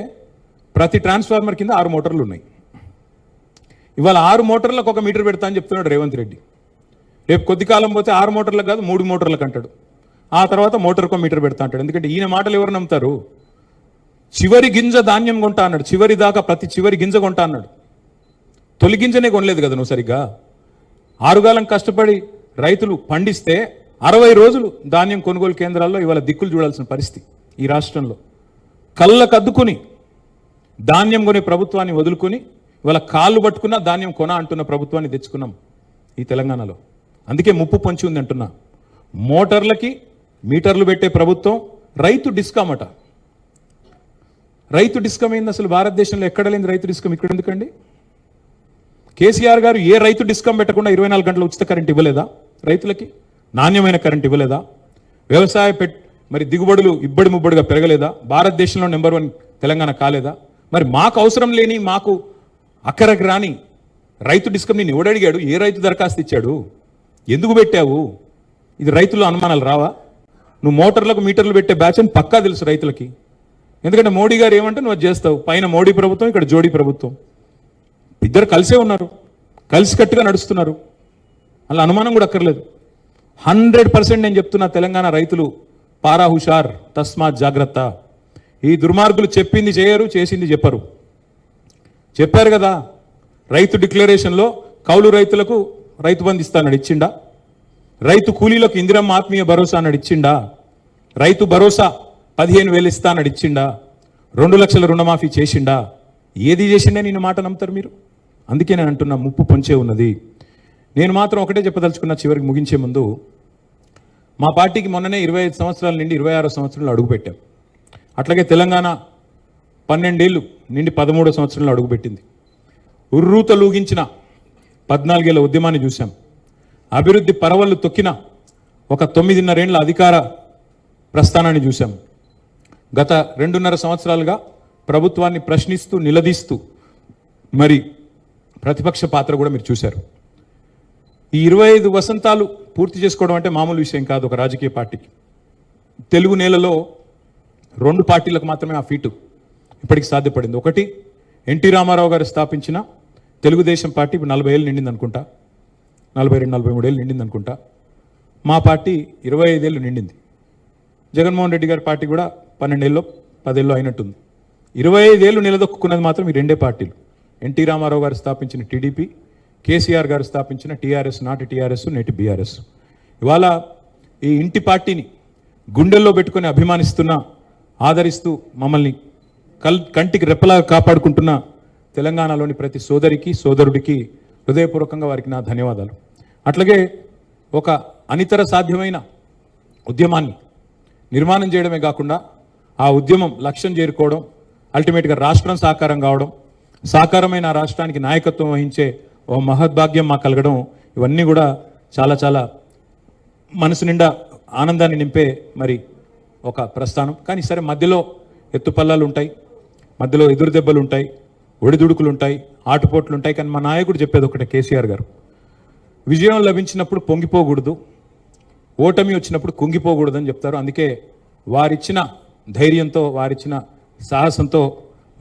ప్రతి ట్రాన్స్ఫార్మర్ కింద 6 మోటార్లు ఉన్నాయి. ఇవాళ 6 మోటార్లకు 1 మీటర్ పెడతా అని చెప్తున్నాడు రేవంత్ రెడ్డి. రేపు కొద్ది కాలం పోతే 6 మోటార్లకు కాదు 3 మోటార్లకు అంటాడు. ఆ తర్వాత మోటార్కో మీటర్ పెడతా అంటాడు. ఎందుకంటే ఈయన మాటలు ఎవరు నమ్ముతారు? చివరి గింజ ధాన్యం కొంటా అన్నాడు, చివరి దాకా ప్రతి చివరి గింజ కొంటా అన్నాడు. తొలి గింజనే కొనలేదు కదా నువ్వు సరిగ్గా. 6 కాలం కష్టపడి రైతులు పండిస్తే 60 రోజులు ధాన్యం కొనుగోలు కేంద్రాల్లో ఇవాళ దిక్కులు చూడాల్సిన పరిస్థితి ఈ రాష్ట్రంలో. కళ్ళకద్దుకుని ధాన్యం కొనే ప్రభుత్వాన్ని వదులుకొని ఇవాళ కాళ్ళు పట్టుకున్నా ధాన్యం కొన అంటున్న ప్రభుత్వాన్ని తెచ్చుకున్నాం ఈ తెలంగాణలో. అందుకే ముప్పు పొంచి ఉంది అంటున్నా. మోటార్లకి మీటర్లు పెట్టే ప్రభుత్వం రైతు డిస్కమ్ అట. రైతు డిస్కమ్ ఏంది అసలు? భారతదేశంలో ఎక్కడ లేని రైతు డిస్కమ్ ఇక్కడ ఎందుకండి? కేసీఆర్ గారు ఏ రైతు డిస్కమ్ పెట్టకుండా 24 గంటల ఉచిత కరెంట్ ఇవ్వలేదా? రైతులకి నాణ్యమైన కరెంట్ ఇవ్వలేదా? వ్యవసాయ మరి దిగుబడులు ఇబ్బడి ముబ్బడిగా పెరగలేదా? భారతదేశంలో నెంబర్ 1 తెలంగాణ కాలేదా? మరి మాకు అవసరం లేని, మాకు అక్కరకు రాని రైతు డిస్కమ్ నేను ఎవడడిగాడు? ఏ రైతు దరఖాస్తు ఇచ్చాడు? ఎందుకు పెట్టావు? ఇది రైతుల్లో అనుమానాలు రావా? నువ్వు మోటార్లకు మీటర్లు పెట్టే బ్యాచ్ అని పక్కా తెలుసు రైతులకి. ఎందుకంటే మోడీ గారు ఏమంటే నువ్వు చేస్తావు. పైన మోడీ ప్రభుత్వం, ఇక్కడ జోడీ ప్రభుత్వం, ఇద్దరు కలిసే ఉన్నారు, కలిసికట్టుగా నడుస్తున్నారు. అలా అనుమానం కూడా అక్కర్లేదు. 100% నేను చెప్తున్నా, తెలంగాణ రైతులు పారా హుషార్, తస్మాత్ జాగ్రత్త. ఈ దుర్మార్గులు చెప్పింది చేయరు, చేసింది చెప్పరు. చెప్పారు కదా రైతు డిక్లరేషన్లో కౌలు రైతులకు రైతు బంధు ఇస్తానని ఇచ్చిండా? రైతు కూలీలకు ఇందిరమ్మ ఆత్మీయ భరోసా అన్నాడు, ఇచ్చిండా? రైతు భరోసా 15,000 ఇస్తానని ఇచ్చిండా? 2 లక్షల రుణమాఫీ చేసిండా? ఏది చేసిండే నేను మాట నమ్ముతారు మీరు? అందుకే నేను అంటున్నా ముప్పు పొంచే ఉన్నది. నేను మాత్రం ఒకటే చెప్పదలుచుకున్నా చివరికి ముగించే ముందు. మా పార్టీకి మొన్ననే 25 సంవత్సరాల నుండి 26 సంవత్సరాలు అడుగుపెట్టాం. అట్లాగే తెలంగాణ 12 ఏళ్ళు నుండి 13 సంవత్సరాలు అడుగుపెట్టింది. ఉర్రూతలూగించిన 14 ఏళ్ల ఉద్యమాన్ని చూశాం. అభివృద్ధి పరవళ్ళు తొక్కిన ఒక 9.5 ఏళ్ల అధికార ప్రస్థానాన్ని చూశాం. గత 2.5 సంవత్సరాలుగా ప్రభుత్వాన్ని ప్రశ్నిస్తూ, నిలదీస్తూ మరి ప్రతిపక్ష పాత్ర కూడా మీరు చూశారు. ఈ 25 వసంతాలు పూర్తి చేసుకోవడం అంటే మామూలు విషయం కాదు ఒక రాజకీయ పార్టీకి. తెలుగు నేలలో 2 పార్టీలకు మాత్రమే ఆ ఫీటు ఇప్పటికి సాధ్యపడింది. ఒకటి ఎన్టీ రామారావు గారు స్థాపించిన తెలుగుదేశం పార్టీ ఇప్పుడు 40 ఏళ్ళు నిండింది అనుకుంటా, 42-43 ఏళ్ళు నిండింది అనుకుంటా. మా పార్టీ 25 ఏళ్ళు నిండింది. జగన్మోహన్ రెడ్డి గారి పార్టీ కూడా 12 10 ఏళ్ళు అయినట్టుంది. 25 ఏళ్ళు నిలదొక్కున్నది మాత్రం ఈ 2 పార్టీలు. ఎన్టీ రామారావు గారు స్థాపించిన టీడీపీ, కేసీఆర్ గారు స్థాపించిన టీఆర్ఎస్, నాటి టీఆర్ఎస్ నేటి బీఆర్ఎస్. ఇవాళ ఈ ఇంటి పార్టీని గుండెల్లో పెట్టుకొని అభిమానిస్తున్న, ఆదరిస్తూ మమ్మల్ని కంటికి రెప్పలాగా కాపాడుకుంటున్న తెలంగాణలోని ప్రతి సోదరికి సోదరుడికి హృదయపూర్వకంగా వారికి నా ధన్యవాదాలు. అట్లాగే ఒక అనితర సాధ్యమైన ఉద్యమాన్ని నిర్మాణం చేయడమే కాకుండా ఆ ఉద్యమం లక్ష్యం చేరుకోవడం, అల్టిమేట్గా రాష్ట్రం సాకారం కావడం, సాకారమైన ఆ రాష్ట్రానికి నాయకత్వం వహించే ఓ మహద్భాగ్యం మాకు కలగడం, ఇవన్నీ కూడా చాలా చాలా మనసు నిండా ఆనందాన్ని నింపే మరి ఒక ప్రస్థానం. కానీ సరే, మధ్యలో ఎత్తుపల్లాలు ఉంటాయి, మధ్యలో ఎదురు దెబ్బలు ఉంటాయి, ఒడిదుడుకులు ఉంటాయి, ఆటుపోట్లు ఉంటాయి. కానీ మా నాయకుడు చెప్పేది ఒకటే, కేసీఆర్ గారు, విజయం లభించినప్పుడు పొంగిపోకూడదు, ఓటమి వచ్చినప్పుడు కుంగిపోకూడదు అని చెప్తారు. అందుకే వారిచ్చిన ధైర్యంతో, వారిచ్చిన సాహసంతో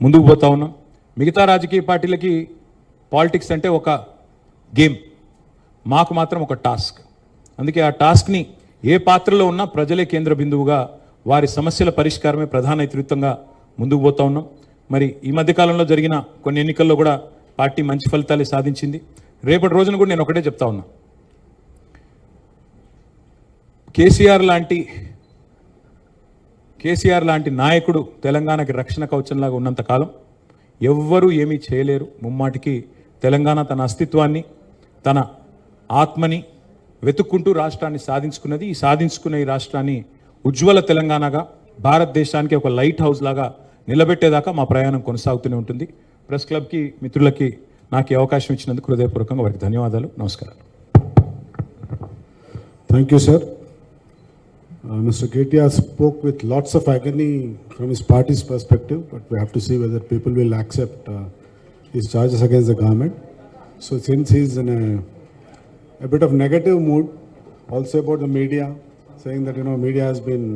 ముందుకు పోతా ఉన్నాం. మిగతా రాజకీయ పార్టీలకి పాలిటిక్స్ అంటే ఒక గేమ్, మాకు మాత్రం ఒక టాస్క్. అందుకే ఆ టాస్క్ని ఏ పాత్రలో ఉన్నా ప్రజలే కేంద్ర బిందువుగా, వారి సమస్యల పరిష్కారమే ప్రధాన ఇతివృత్తంగా ముందుకు పోతా ఉన్నాం. మరి ఈ మధ్యకాలంలో జరిగిన కొన్ని ఎన్నికల్లో కూడా పార్టీ మంచి ఫలితాలే సాధించింది. రేపటి రోజున కూడా నేను ఒకటే చెప్తా ఉన్నా, కేసీఆర్ లాంటి నాయకుడు తెలంగాణకి రక్షణ కవచంలాగా ఉన్నంత కాలం ఎవ్వరూ ఏమీ చేయలేరు. ముమ్మాటికి తెలంగాణ తన అస్తిత్వాన్ని, తన ఆత్మని వెతుక్కుంటూ రాష్ట్రాన్ని సాధించుకున్నది. ఈ సాధించుకున్న ఈ రాష్ట్రాన్ని ఉజ్వల తెలంగాణగా, భారతదేశానికి ఒక లైట్ హౌస్ లాగా నిలబెట్టేదాకా మా ప్రయాణం కొనసాగుతూనే ఉంటుంది. ప్రెస్ క్లబ్కి, మిత్రులకి నాకు ఈ అవకాశం ఇచ్చినందుకు హృదయపూర్వకంగా వారికి ధన్యవాదాలు, నమస్కారాలు. Thank you, sir. Mr. KTR spoke with lots of agony from his party's perspective, but we have to see whether people will accept his charges against the government. So since he's in a bit of negative mood, also about the media, saying that, media has been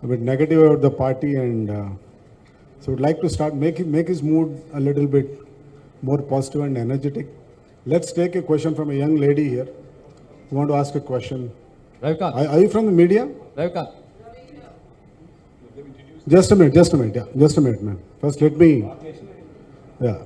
a bit negative about the party, and so would like to start make his mood a little bit more positive and energetic. Let's take a question from a young lady here who want to ask a question. Ravikant. Are you from the media? Ravikant. Just a minute, yeah. Just a minute, ma'am. First, let me, yeah.